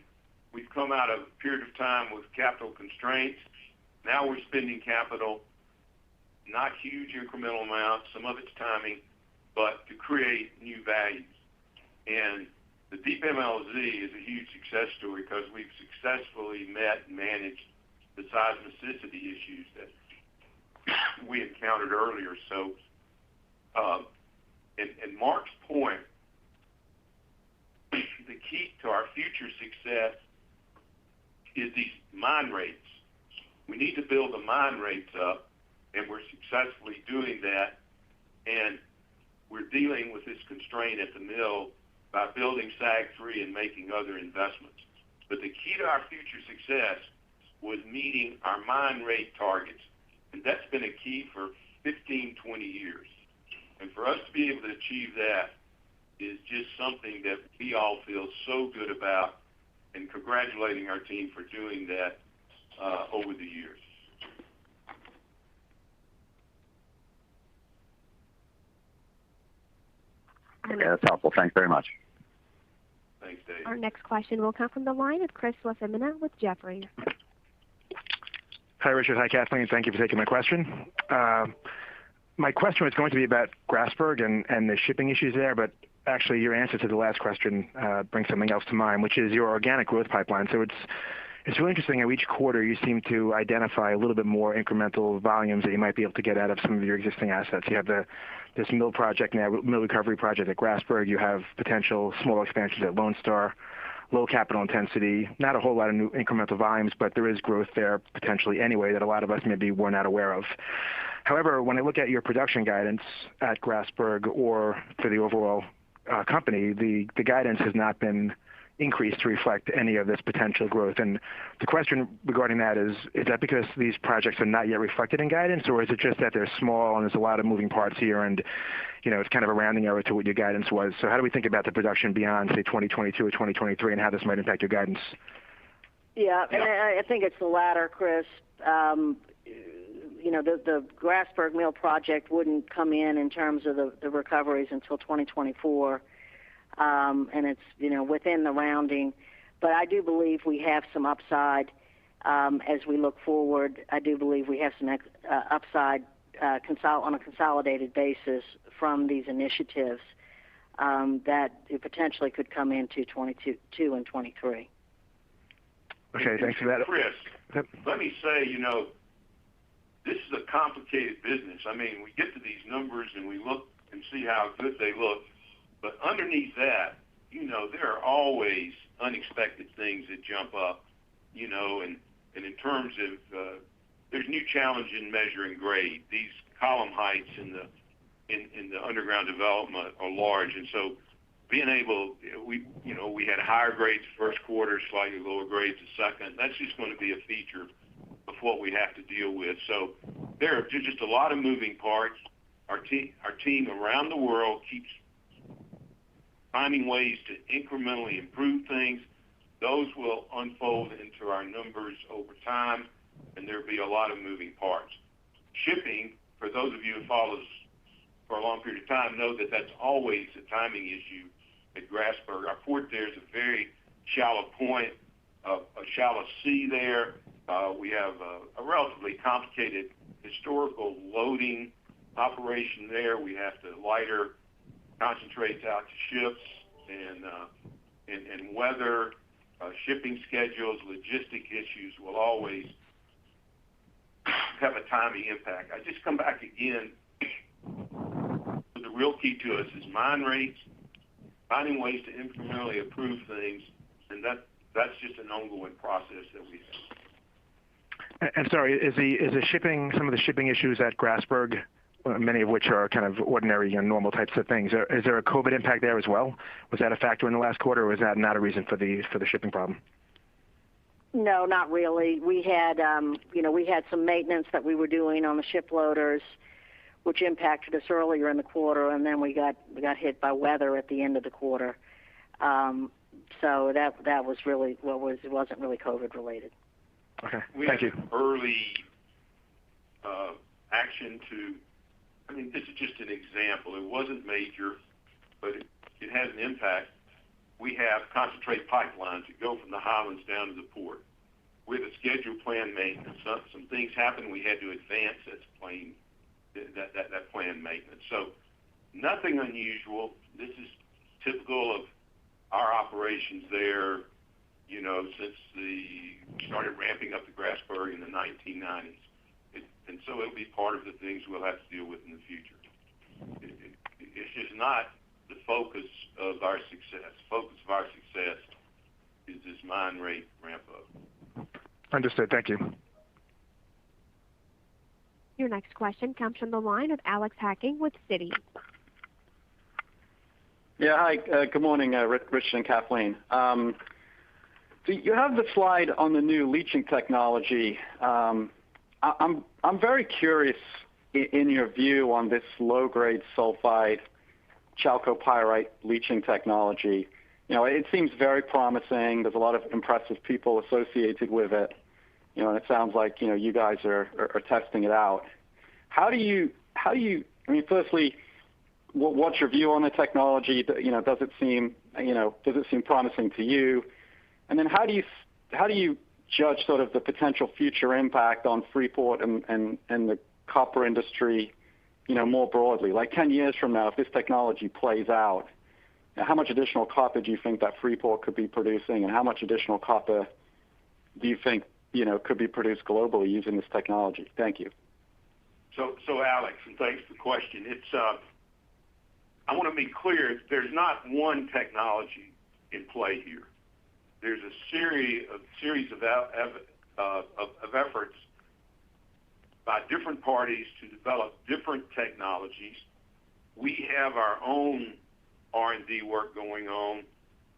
We've come out of a period of time with capital constraints. Now we're spending capital, not huge incremental amounts, some of it's timing, but to create new values. And the Deep MLZ is a huge success story because we've successfully met and managed the seismicity issues that we encountered earlier. So, and Mark's point, the key to our future success is these mine rates. We need to build the mine rates up, and we're successfully doing that. And we're dealing with this constraint at the mill by building SAG 3 and making other investments. But the key to our future success was meeting our mine rate targets. And that's been a key for 15, 20 years. And for us to be able to achieve that is just something that we all feel so good about, and congratulating our team for doing that over the years. Okay, that's helpful. Thanks very much. Thanks, Dave. Our next question will come from the line of Chris LaFemina with Jefferies. Hi, Richard. Hi, Kathleen. Thank you for taking my question. My question was going to be about Grasberg and the shipping issues there, but actually your answer to the last question brings something else to mind, which is your organic growth pipeline. So it's really interesting how each quarter you seem to identify a little bit more incremental volumes that you might be able to get out of some of your existing assets. You have this mill project now, mill recovery project at Grasberg. You have potential small expansions at Lone Star, low capital intensity, not a whole lot of new incremental volumes, but there is growth there potentially anyway that a lot of us maybe were not aware of. However, when I look at your production guidance at Grasberg or for the overall company, the guidance has not been increase to reflect any of this potential growth. And the question regarding that is that because these projects are not yet reflected in guidance, or is it just that they're small and there's a lot of moving parts here and, it's kind of a rounding error to what your guidance was? So how do we think about the production beyond, say, 2022 or 2023 and how this might impact your guidance? Yeah, and I think it's the latter, Chris. The Grasberg Mill project wouldn't come in terms of the recoveries until 2024. And it's, within the rounding. But I do believe we have some upside as we look forward. I do believe we have some upside on a consolidated basis from these initiatives that it potentially could come into 22 and 23. Okay, thanks for that. Chris, let me say, this is a complicated business. I mean, we get to these numbers and we look and see how good they look. But underneath that, there are always unexpected things that jump up, and in terms of, there's new challenge in measuring grade. These column heights in the underground development are large. And so being able, we had higher grades first quarter, slightly lower grades the second. That's just going to be a feature of what we have to deal with. So there are just a lot of moving parts. Our team around the world keeps finding ways to incrementally improve things. Those will unfold into our numbers over time, and there'll be a lot of moving parts. Shipping, for those of you who follow us for a long period of time, know that that's always a timing issue at Grasberg. Our port there is a very shallow point, a shallow sea there. We have a relatively complicated historical loading operation there. We have to lighter concentrates out to ships and weather, shipping schedules, logistic issues will always have a timing impact. I just come back again. The real key to us is mine rates, finding ways to incrementally improve things, and that's just an ongoing process that we have. And sorry, is the shipping, some of the shipping issues at Grasberg, many of which are kind of ordinary and normal types of things, is there a COVID impact there as well? Was that a factor in the last quarter, or was that not a reason for the shipping problem? No, not really. We had, we had some maintenance that we were doing on the ship loaders, which impacted us earlier in the quarter, and then we got hit by weather at the end of the quarter. So that was really it wasn't really COVID related. Okay, thank you. We had early action this is just an example. It wasn't major, but it has an impact. We have concentrate pipelines that go from the highlands down to the port. With a scheduled planned maintenance, some things happened. We had to advance that planned maintenance. So nothing unusual. This is typical of our operations there, since we started ramping up the Grasberg in the 1990s. And so it'll be part of the things we'll have to deal with in the future. It's just not the focus of our success. The focus of our success is this mine rate ramp up. Understood. Thank you. Your next question comes from the line of Alex Hacking with Citi. Yeah, hi. Good morning, Richard and Kathleen. So you have the slide on the new leaching technology. I'm very curious in your view on this low-grade sulfide chalcopyrite leaching technology. It seems very promising. There's a lot of impressive people associated with it. And it sounds like you guys are testing it out. How do you? Firstly, what's your view on the technology? Does it seem promising to you? And then how do you judge sort of the potential future impact on Freeport and the copper industry, more broadly? Like 10 years from now, if this technology plays out, how much additional copper do you think that Freeport could be producing, and how much additional copper do you think could be produced globally using this technology? Thank you. So Alex, and thanks for the question. I want to be clear. There's not one technology in play here. There's a series of efforts by different parties to develop different technologies. We have our own R&D work going on.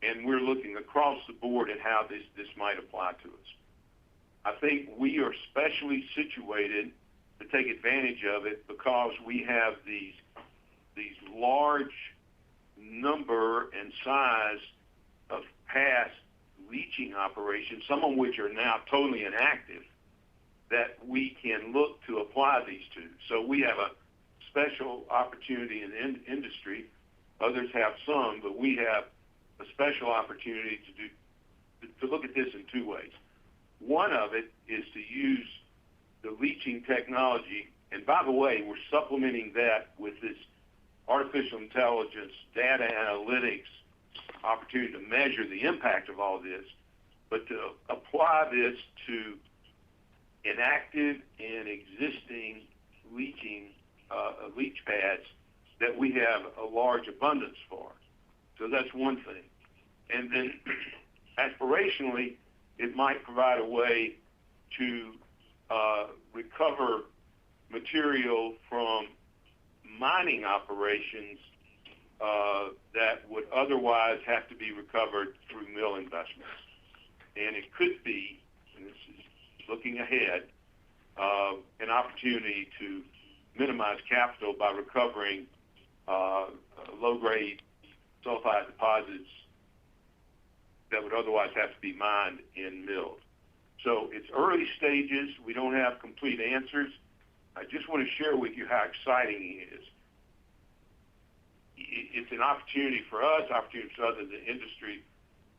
and we're looking across the board at how this might apply to us. I think we are specially situated to take advantage of it because we have these large number and size of past leaching operations, some of which are now totally inactive, that we can look to apply these to. So we have a special opportunity in the industry. Others have some, but we have a special opportunity to look at this in two ways. One of it is to use the leaching technology, and by the way, we're supplementing that with this artificial intelligence, data analytics opportunity to measure the impact of all this, but to apply this to inactive and existing leach pads that we have a large abundance for. So that's one thing. And then aspirationally, it might provide a way to recover material from mining operations that would otherwise have to be recovered through mill investments. And it could be, and this is looking ahead, an opportunity to minimize capital by recovering low-grade sulfide deposits that would otherwise have to be mined and milled. So it's early stages. We don't have complete answers. I just want to share with you how exciting it is. It's an opportunity for us, opportunity for others in the industry.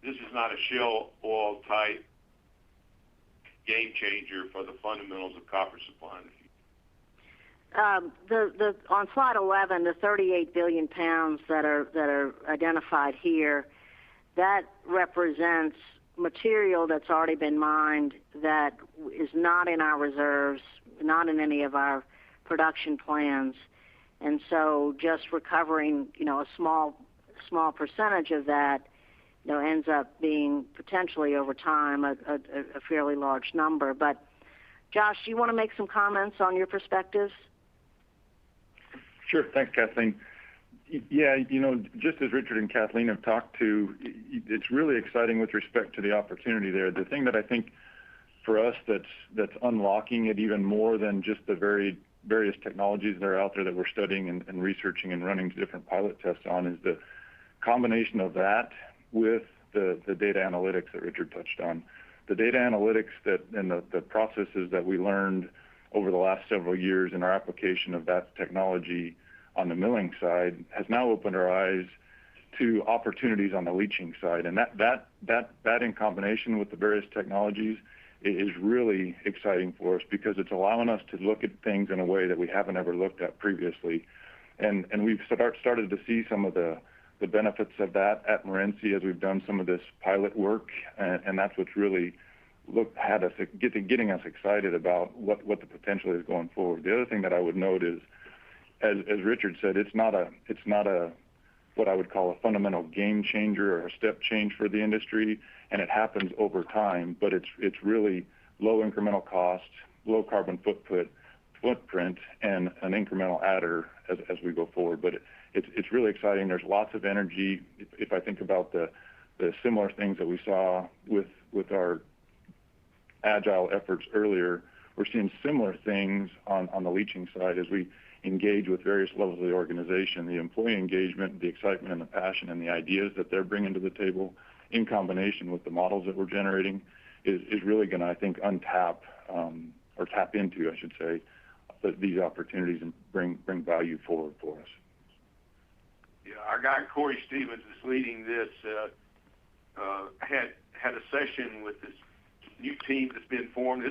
This is not a shale oil type game changer for the fundamentals of copper supply in the future. On slide 11, the 38 billion pounds that are identified here, that represents material that's already been mined that is not in our reserves, not in any of our production plans. And so just recovering, a small percentage of that, ends up being potentially over time a fairly large number. But Josh, do you want to make some comments on your perspectives? Sure. Thanks, Kathleen. Yeah, just as Richard and Kathleen have talked to, it's really exciting with respect to the opportunity there. The thing that I think for us that's unlocking it even more than just the various technologies that are out there that we're studying and researching and running different pilot tests on is the combination of that with the data analytics that Richard touched on. The data analytics and the processes that we learned over the last several years in our application of that technology on the milling side has now opened our eyes to opportunities on the leaching side. And that in combination with the various technologies is really exciting for us because it's allowing us to look at things in a way that we haven't ever looked at previously. And we've started to see some of the benefits of that at Morenci as we've done some of this pilot work. And that's what's really getting us excited about what the potential is going forward. The other thing that I would note is, as Richard said, it's not a what I would call a fundamental game changer or a step change for the industry, and it happens over time. But it's really low incremental cost, low carbon footprint, and an incremental adder as we go forward. But it's really exciting. There's lots of energy. If I think about the similar things that we saw with our agile efforts earlier, we're seeing similar things on the leaching side as we engage with various levels of the organization. The employee engagement, the excitement and the passion and the ideas that they're bringing to the table in combination with the models that we're generating is really going to, I think, or tap into, I should say, these opportunities and bring value forward for us. Yeah, our guy Corey Stevens is leading this. Had a session with this new team that's been formed.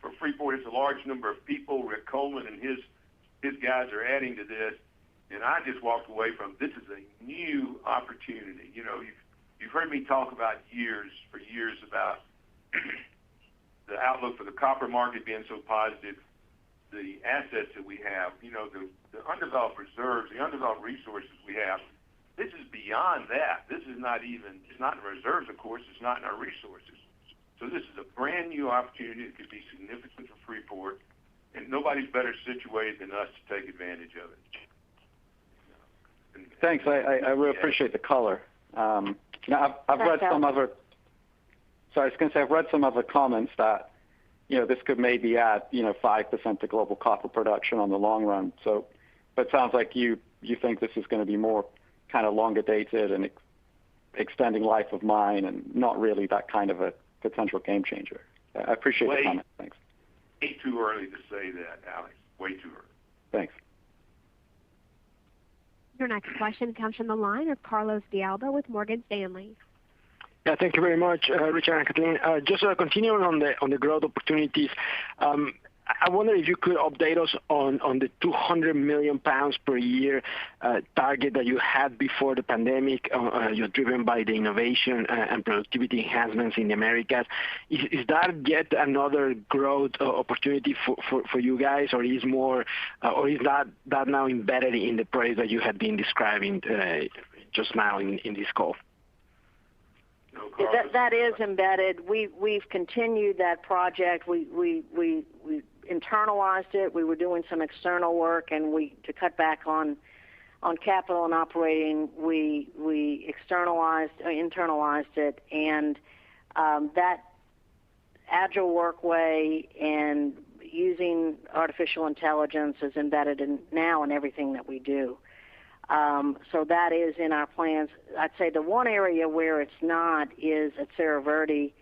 For Freeport, it's a large number of people. Rick Coleman and his guys are adding to this, and I just walked away from this is a new opportunity. You've heard me talk about for years about the outlook for the copper market being so positive, the assets that we have, the undeveloped reserves, the undeveloped resources we have. This is beyond that. It's not in reserves, of course, it's not in our resources. So this is a brand new opportunity that could be significant for Freeport, and nobody's better situated than us to take advantage of it. Thanks. I really appreciate the color. I've read some other. So I was going to say I've read some other comments that this could maybe add 5% to global copper production on the long run. So, but it sounds like you think this is going to be more kind of longer dated and extending life of mine, and not really that kind of a potential game changer. I appreciate the comment. Thanks. Way too early to say that, Alex. Way too early. Thanks. Your next question comes from the line of Carlos de Alba with Morgan Stanley. Yeah, thank you very much, Richard and Kathleen. Just continuing on the growth opportunities, I wonder if you could update us on the 200 million pounds per year target that you had before the pandemic. You're driven by the innovation and productivity enhancements in the Americas. Is that yet another growth opportunity for you guys, or is more, or is that now embedded in the project that you had been describing just now in this call? No, that is embedded. We've continued that project. We internalized it. We were doing some external work, and to cut back on capital and operating, we internalized it, and that agile workway and using artificial intelligence is embedded in everything that we do. So that is in our plans. I'd say the one area where it's not is at Cerro Verde,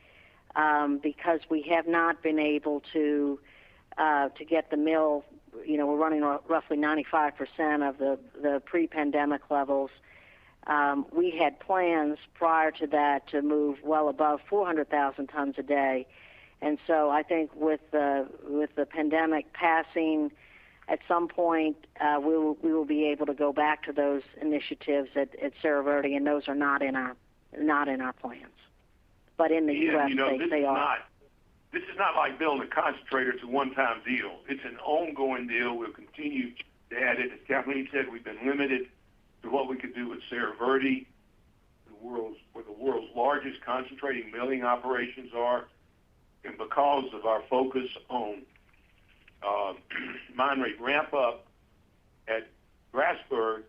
because we have not been able to get the mill. We're running roughly 95% of the pre-pandemic levels. We had plans prior to that to move well above 400,000 tons a day, and so I think with the pandemic passing, at some point, we will be able to go back to those initiatives at Cerro Verde, and those are not in our plans. But in the U.S., they are. This is not like building a concentrator. It's a one-time deal. It's an ongoing deal. We'll continue to add it. As Kathleen said, we've been limited to what we could do with Cerro Verde, where the world's largest concentrating milling operations are, and because of our focus on mine rate ramp up at Grasberg,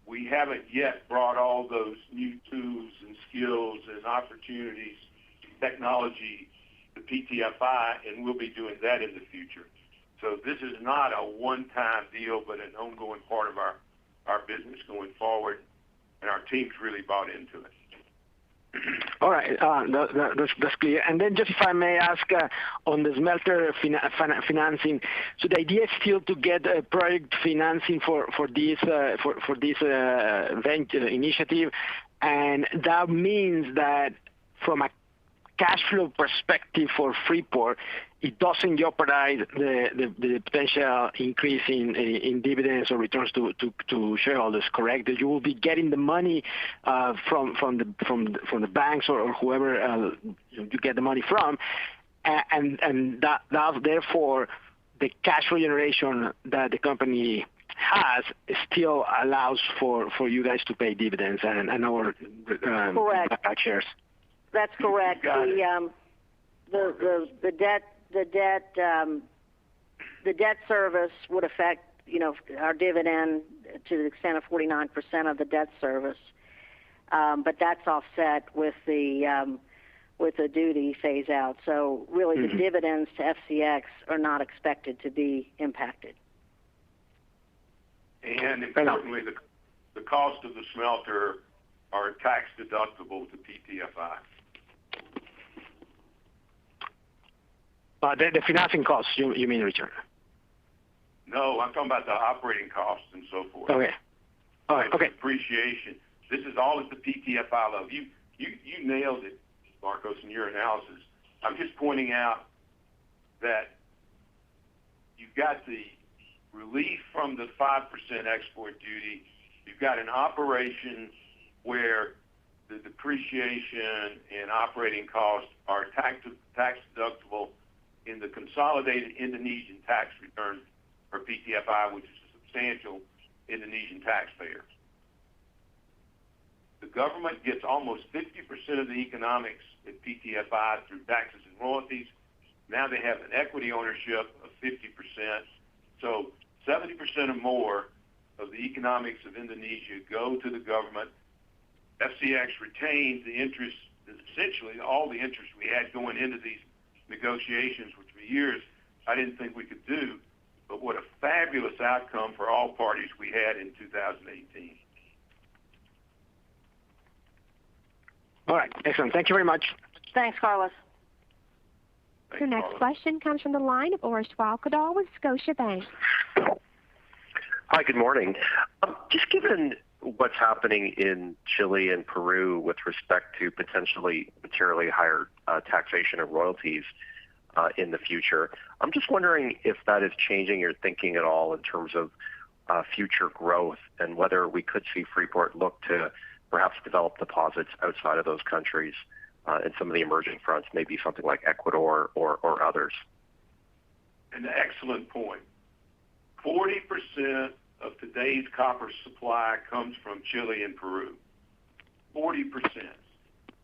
we haven't yet brought all those new tools and skills and opportunities, technology to PTFI, and we'll be doing that in the future. So this is not a one-time deal, but an ongoing part of our business going forward, and our team's really bought into it. All right, that's clear. And then just if I may ask on the smelter financing, so the idea is still to get project financing for this venture initiative, and that means that from a cash flow perspective for Freeport, it doesn't jeopardize the potential increase in dividends or returns to shareholders. Correct? That you will be getting the money from the banks or whoever you get the money from, and that therefore the cash flow generation that the company has still allows for you guys to pay dividends and our back shares. That's correct. The debt service would affect, our dividend to the extent of 49% of the debt service, but that's offset with the duty phase out. So really, the dividends to FCX are not expected to be impacted. And importantly, the cost of the smelter are tax deductible to PTFI. The financing costs, you mean, Richard? No, I'm talking about the operating costs and so forth. Okay. All right. Okay. Depreciation. This is all at the PTFI level. You nailed it, Marcos, in your analysis. I'm just pointing out that you've got the relief from the 5% export duty. You've got an operation where the depreciation and operating costs are tax deductible in the consolidated Indonesian tax return for PTFI, which is a substantial Indonesian taxpayer. The government gets almost 50% of the economics at PTFI through taxes and royalties. Now they have an equity ownership of 50%. So 70% or more of the economics of Indonesia go to the government. FCX retains the interest, essentially all the interest we had going into these negotiations, which for years I didn't think we could do. But what a fabulous outcome for all parties we had in 2018. All right, excellent. Thank you very much. Thanks, Carlos. Your next question comes from the line of Orest Wowkodaw with Scotiabank. Hi, good morning. Just given what's happening in Chile and Peru with respect to potentially materially higher taxation and royalties in the future, I'm just wondering if that is changing your thinking at all in terms of future growth and whether we could see Freeport look to perhaps develop deposits outside of those countries in some of the emerging fronts, maybe something like Ecuador or others. An excellent point. 40% of today's copper supply comes from Chile and Peru. 40%.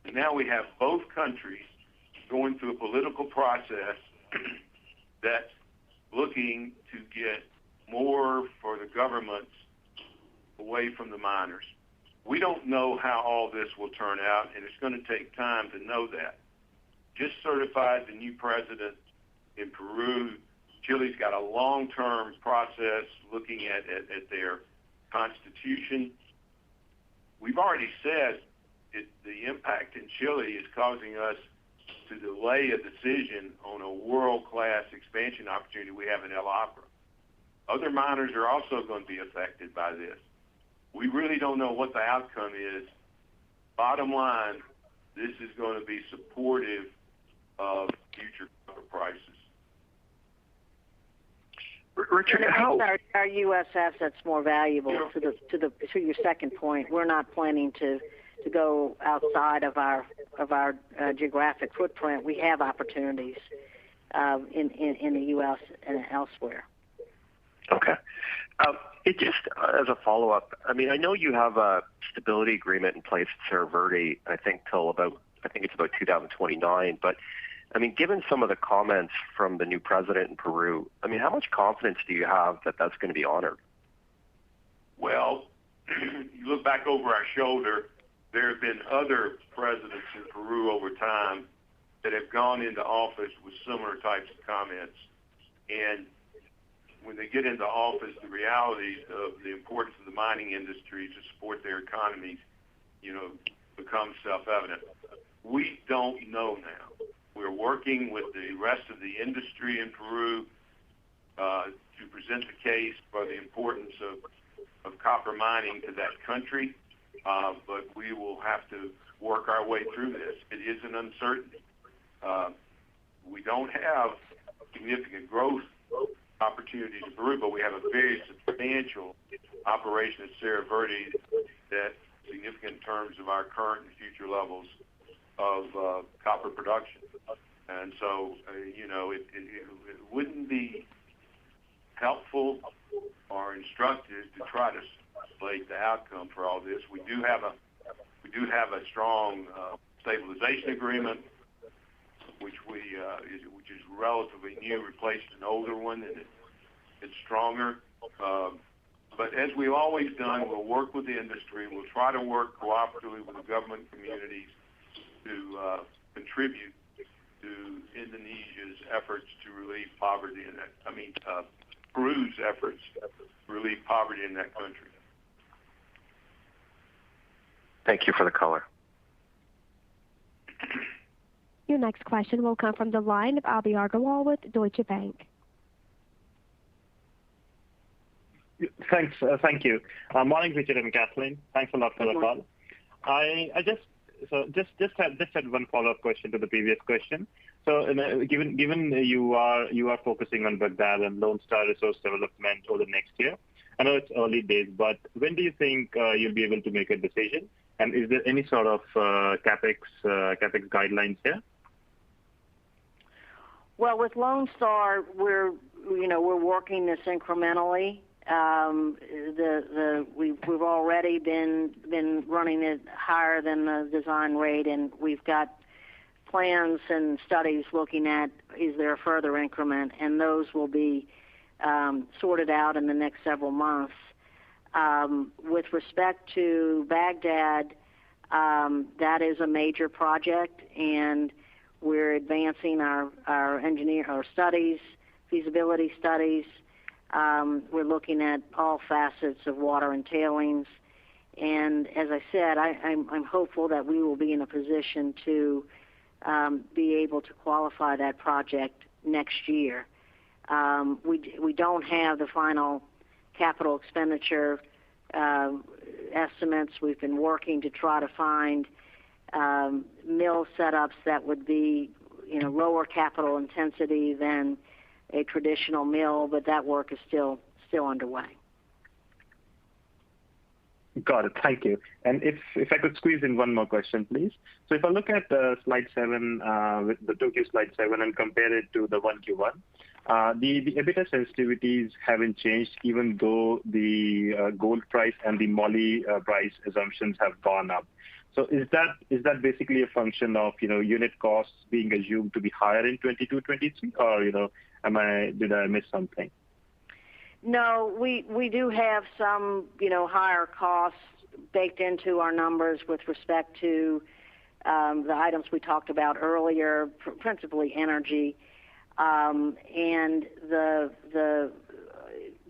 And now we have both countries going through a political process that's looking to get more for the governments away from the miners. We don't know how all this will turn out, and it's going to take time to know that. Just certified the new president in Peru. Chile's got a long-term process looking at their constitution. We've already said the impact in Chile is causing us to delay a decision on a world-class expansion opportunity we have in El Abra. Other miners are also going to be affected by this. We really don't know what the outcome is. Bottom line, this is going to be supportive of future copper prices. Richard, And it how makes our U.S. assets more valuable. To your second point, we're not planning to go outside of our geographic footprint. We have opportunities in the U.S. and elsewhere. Okay. It just as a follow-up, I mean, I know you have a stability agreement in place at Cerro Verde, I think it's about 2029, but I mean, given some of the comments from the new president in Peru, I mean, how much confidence do you have that that's going to be honored? Well, you look back over our shoulder, there have been other presidents in Peru over time that have gone into office with similar types of comments. And when they get into office, the realities of the importance of the mining industry to support their economies, become self-evident. We don't know now. We're working with the rest of the industry in Peru to present the case for the importance of copper mining to that country, but we will have to work our way through this. It is an uncertainty. We don't have significant growth opportunities in Peru, but we have a very substantial operation at Cerro Verde that's significant in terms of our current and future levels of copper production. And so, it wouldn't be helpful or instructive to try to speculate the outcome for all this. We do have a strong stabilization agreement, which is relatively new, replaced an older one, and it's stronger. But as we've always done, we'll work with the industry. We'll try to work cooperatively with the government communities to contribute to Indonesia's efforts to relieve poverty in that. Peru's efforts to relieve poverty in that country. Thank you for the color. Your next question will come from the line of Abi Agarwal with Deutsche Bank. Thanks. Thank you. Morning, Richard and Kathleen. Thanks a lot for the call. I just had one follow-up question to the previous question. So, given you are focusing on Baghdad and Lone Star resource development over the next year, I know it's early days, but when do you think you'll be able to make a decision? And is there any sort of capex guidelines here? Well, with Lone Star, we're working this incrementally. We've already been running it higher than the design rate, and we've got plans and studies looking at is there a further increment, and those will be sorted out in the next several months. With respect to Baghdad, That is a major project, and we're advancing our studies, feasibility studies. We're looking at all facets of water and tailings. And as I said, I'm hopeful that we will be in a position to be able to qualify that project next year. We don't have the final capital expenditure estimates. We've been working to try to find mill setups that would be, lower capital intensity than a traditional mill, but that work is still underway. Got it. Thank you. And if I could squeeze in one more question, please. So if I look at slide 7, with the 2Q slide 7, and compare it to the 1Q one, the EBITDA sensitivities haven't changed, even though the gold price and the moly price assumptions have gone up. So is that basically a function of unit costs being assumed to be higher in 22, 23, or did I miss something? No, we do have some higher costs baked into our numbers with respect to the items we talked about earlier, principally energy, and the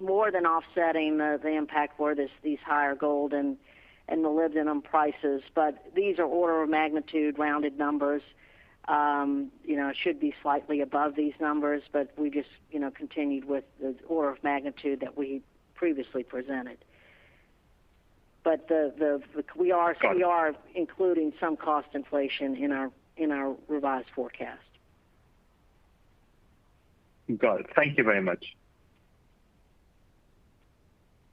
more than offsetting the impact were these higher gold and molybdenum prices. But these are order of magnitude rounded numbers. It should be slightly above these numbers, but we just continued with the order of magnitude that we previously presented. But we are including some cost inflation in our revised forecast. Got it. Thank you very much.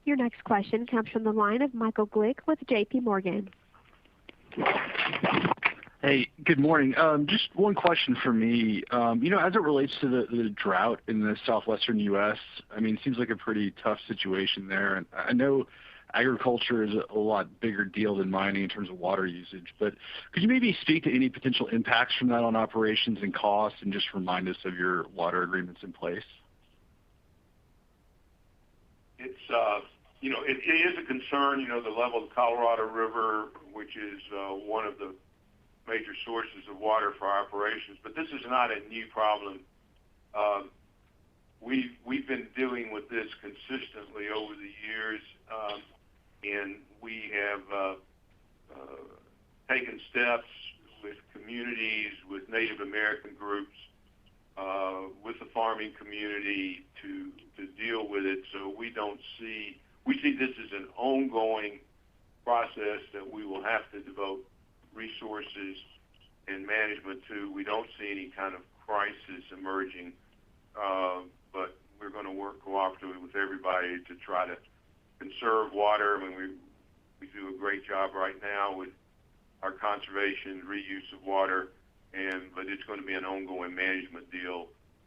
Your next question comes from the line of Michael Glick with J.P. Morgan. Hey, good morning. Just one question for me. As it relates to the drought in the southwestern U.S., it seems like a pretty tough situation there. And I know agriculture is a lot bigger deal than mining in terms of water usage, but could you maybe speak to any potential impacts from that on operations and costs, and just remind us of your water agreements in place? It's it is a concern. The level of the Colorado River, which is one of the major sources of water for our operations, but this is not a new problem. We've been dealing with this consistently over the years, and we have taken steps with communities, with Native American groups, with the farming community to deal with it. So we see this as an ongoing process that we will have to devote resources and management to. We don't see any kind of crisis emerging, but we're going to work cooperatively with everybody to try to conserve water. We do a great job right now with our conservation, reuse of water, but it's going to be an ongoing management deal.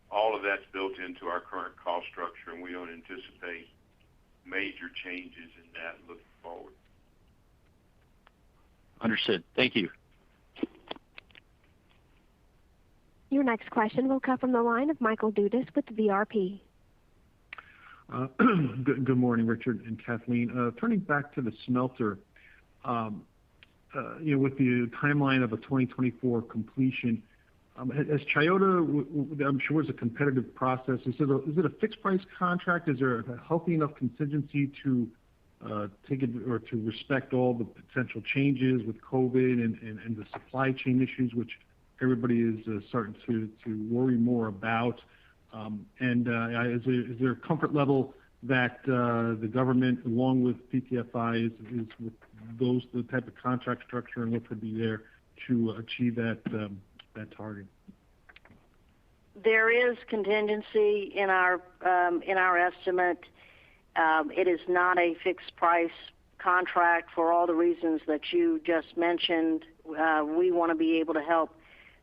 All of that's built into our current cost structure, and we don't anticipate major changes in that looking forward. Understood. Thank you. Your next question will come from the line of Michael Dudas with VRP. Good morning, Richard and Kathleen. Turning back to the smelter, with the timeline of a 2024 completion, as Chiyoda, I'm sure is a competitive process. Is it a fixed price contract? Is there a healthy enough contingency to take it or to respect all the potential changes with COVID and the supply chain issues, which everybody is starting to worry more about? Is there a comfort level that the government, along with PTFI, is with the type of contract structure and what could be there to achieve that target? There is contingency in our estimate. It is not a fixed price contract for all the reasons that you just mentioned. We want to be able to help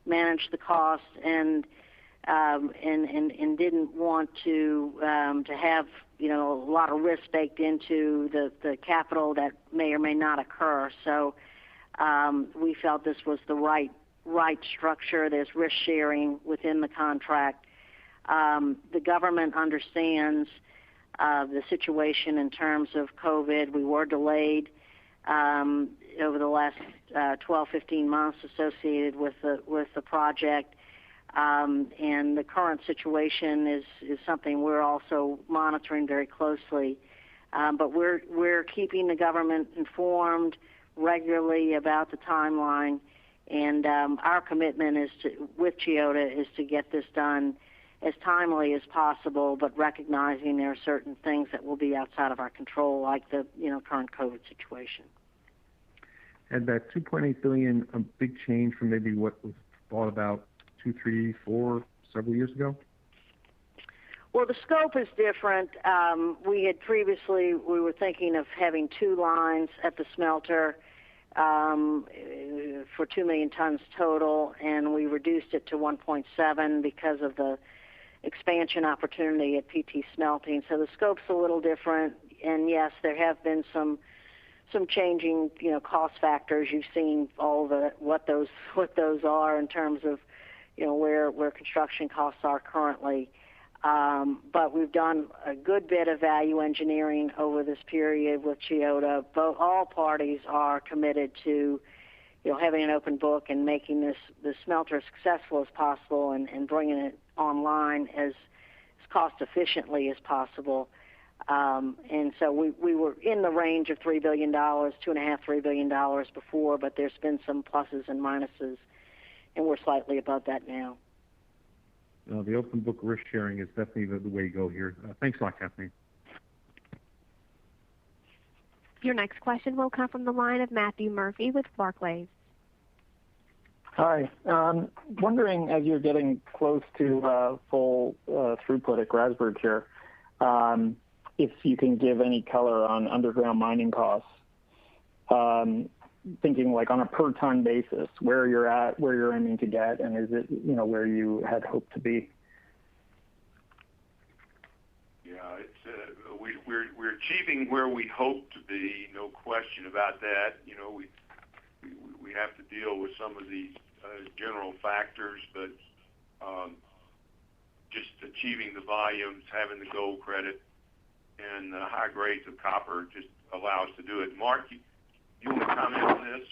manage the cost and didn't want to have a lot of risk baked into the capital that may or may not occur. So we felt this was the right structure. There's risk sharing within the contract. The government understands the situation in terms of COVID. We were delayed over the last 12, 15 months associated with the project. And the current situation is something we're also monitoring very closely. But we're keeping the government informed regularly about the timeline, and our commitment with Chiyoda is to get this done as timely as possible, but recognizing there are certain things that will be outside of our control, like the current COVID situation. And that $2.8 billion, a big change from maybe what was thought about 2, 3, 4, several years ago? Well, the scope is different. We were thinking of having 2 lines at the smelter for 2 million tons total, and we reduced it to 1.7 because of the expansion opportunity at PT Smelting. So the scope's a little different, and yes, there have been some changing, cost factors. You've seen all what those are in terms of, where construction costs are currently. But we've done a good bit of value engineering over this period with Chiyoda. All parties are committed to, having an open book and making this smelter as successful as possible and bringing it online as cost efficiently as possible. And so we were in the range of $3 billion, $2.5–3 billion before, but there's been some pluses and minuses, and we're slightly above that now. The open book risk sharing is definitely the way to go here. Thanks a lot, Kathleen. Your next question will come from the line of Matthew Murphy with Barclays. Hi. Wondering, as you're getting close to full throughput at Grasberg here, if you can give any color on underground mining costs, thinking like on a per ton basis, where you're at, where you're aiming to get, and is it, where you had hoped to be? Yeah, we're achieving where we hope to be, no question about that. We have to deal with some of these general factors, but just achieving the volumes, having the gold credit, and the high grades of copper just allow us to do it. Mark, you want to comment on this?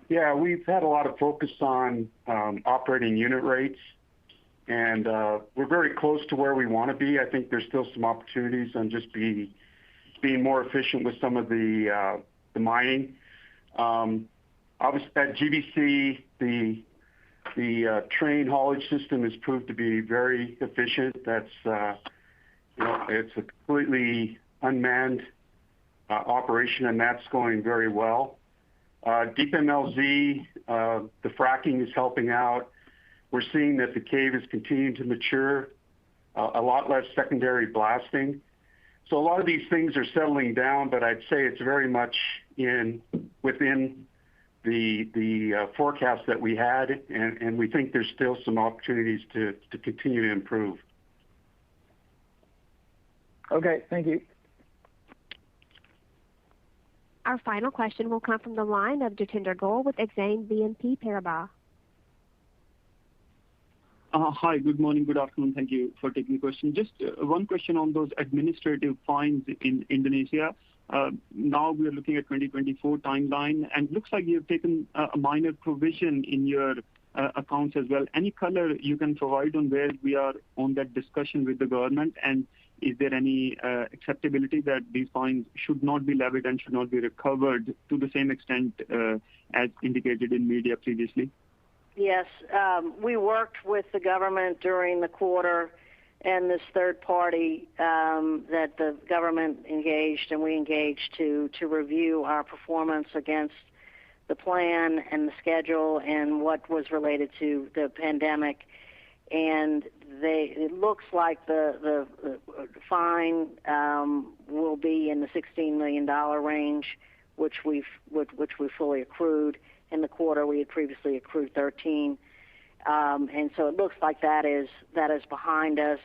Yeah, we've had a lot of focus on operating unit rates, and we're very close to where we want to be. I think there's still some opportunities on just being more efficient with some of the mining. Obviously, at GBC, the train haulage system has proved to be very efficient. That's it's a completely unmanned operation, and that's going very well. Deep MLZ, the fracking is helping out. We're seeing that the cave is continuing to mature, a lot less secondary blasting. So a lot of these things are settling down, but I'd say it's very much within the forecast that we had, and we think there's still some opportunities to continue to improve. Okay, thank you. Our final question will come from the line of Jatinder Goel with Exane BNP Paribas. Hi, good morning, good afternoon. Thank you for taking the question. Just one question on those administrative fines in Indonesia. Now we are looking at 2024 timeline, and looks like you've taken a minor provision in your accounts as well. Any color you can provide on where we are on that discussion with the government, and is there any acceptability that these fines should not be levied and should not be recovered to the same extent as indicated in media previously? Yes, we worked with the government during the quarter, and this third party that the government engaged and we engaged to review our performance against the plan and the schedule and what was related to the pandemic. And it looks like the fine will be in the $16 million range, which we fully accrued. In the quarter, we had previously accrued 13, and so it looks like that is behind us.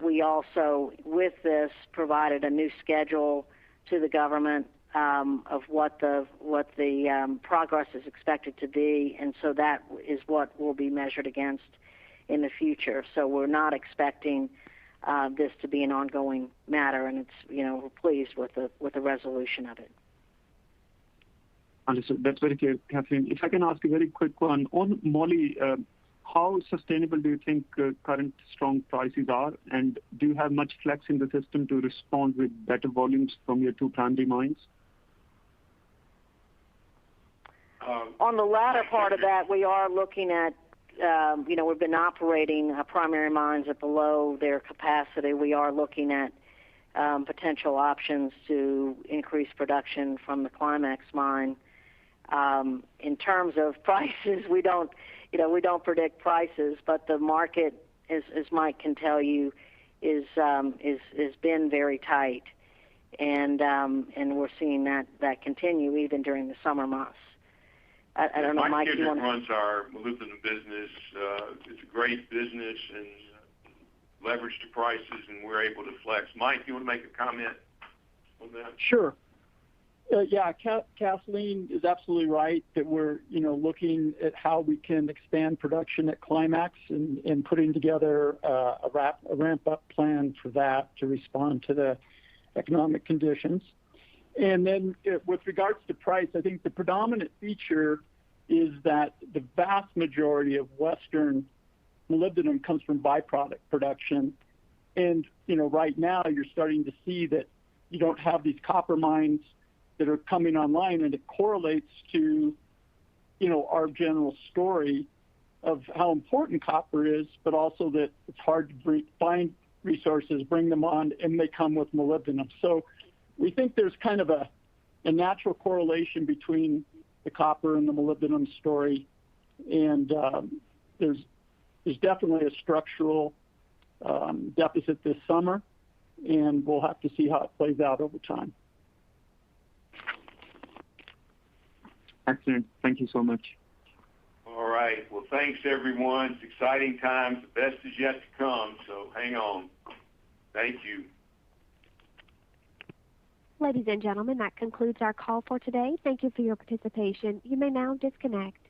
We also, with this, provided a new schedule to the government of what the progress is expected to be, and so that is what will be measured against in the future. So we're not expecting this to be an ongoing matter, and it's we're pleased with the resolution of it. Understood. That's very clear, Kathleen. If I can ask a very quick one. On moly, how sustainable do you think current strong prices are? And do you have much flex in the system to respond with better volumes from your two primary mines? On the latter part of that, we are looking at, we've been operating primary mines at below their capacity. We are looking at potential options to increase production from the Climax mine. In terms of prices, we don't predict prices, but the market, as Mike can tell you, is been very tight, and we're seeing that continue even during the summer months. I don't know, Mike. Kendrick runs our molybdenum business. It's a great business and leverage to prices, and we're able to flex. Mike, you want to make a comment on that? Sure. Kathleen is absolutely right that we're looking at how we can expand production at Climax and putting together a ramp-up plan for that to respond to the economic conditions. And then with regards to price, I think the predominant feature is that the vast majority of Western molybdenum comes from byproduct production. And, right now you're starting to see that you don't have these copper mines that are coming online, and it correlates to, our general story of how important copper is, but also that it's hard to find resources, bring them on, and they come with molybdenum. So we think there's kind of a natural correlation between the copper and the molybdenum story, and there's definitely a structural deficit this summer, and we'll have to see how it plays out over time. Excellent. Thank you so much. All right. Well, thanks, everyone. It's exciting times. The best is yet to come, so hang on. Thank you. Ladies and gentlemen, that concludes our call for today. Thank you for your participation. You may now disconnect.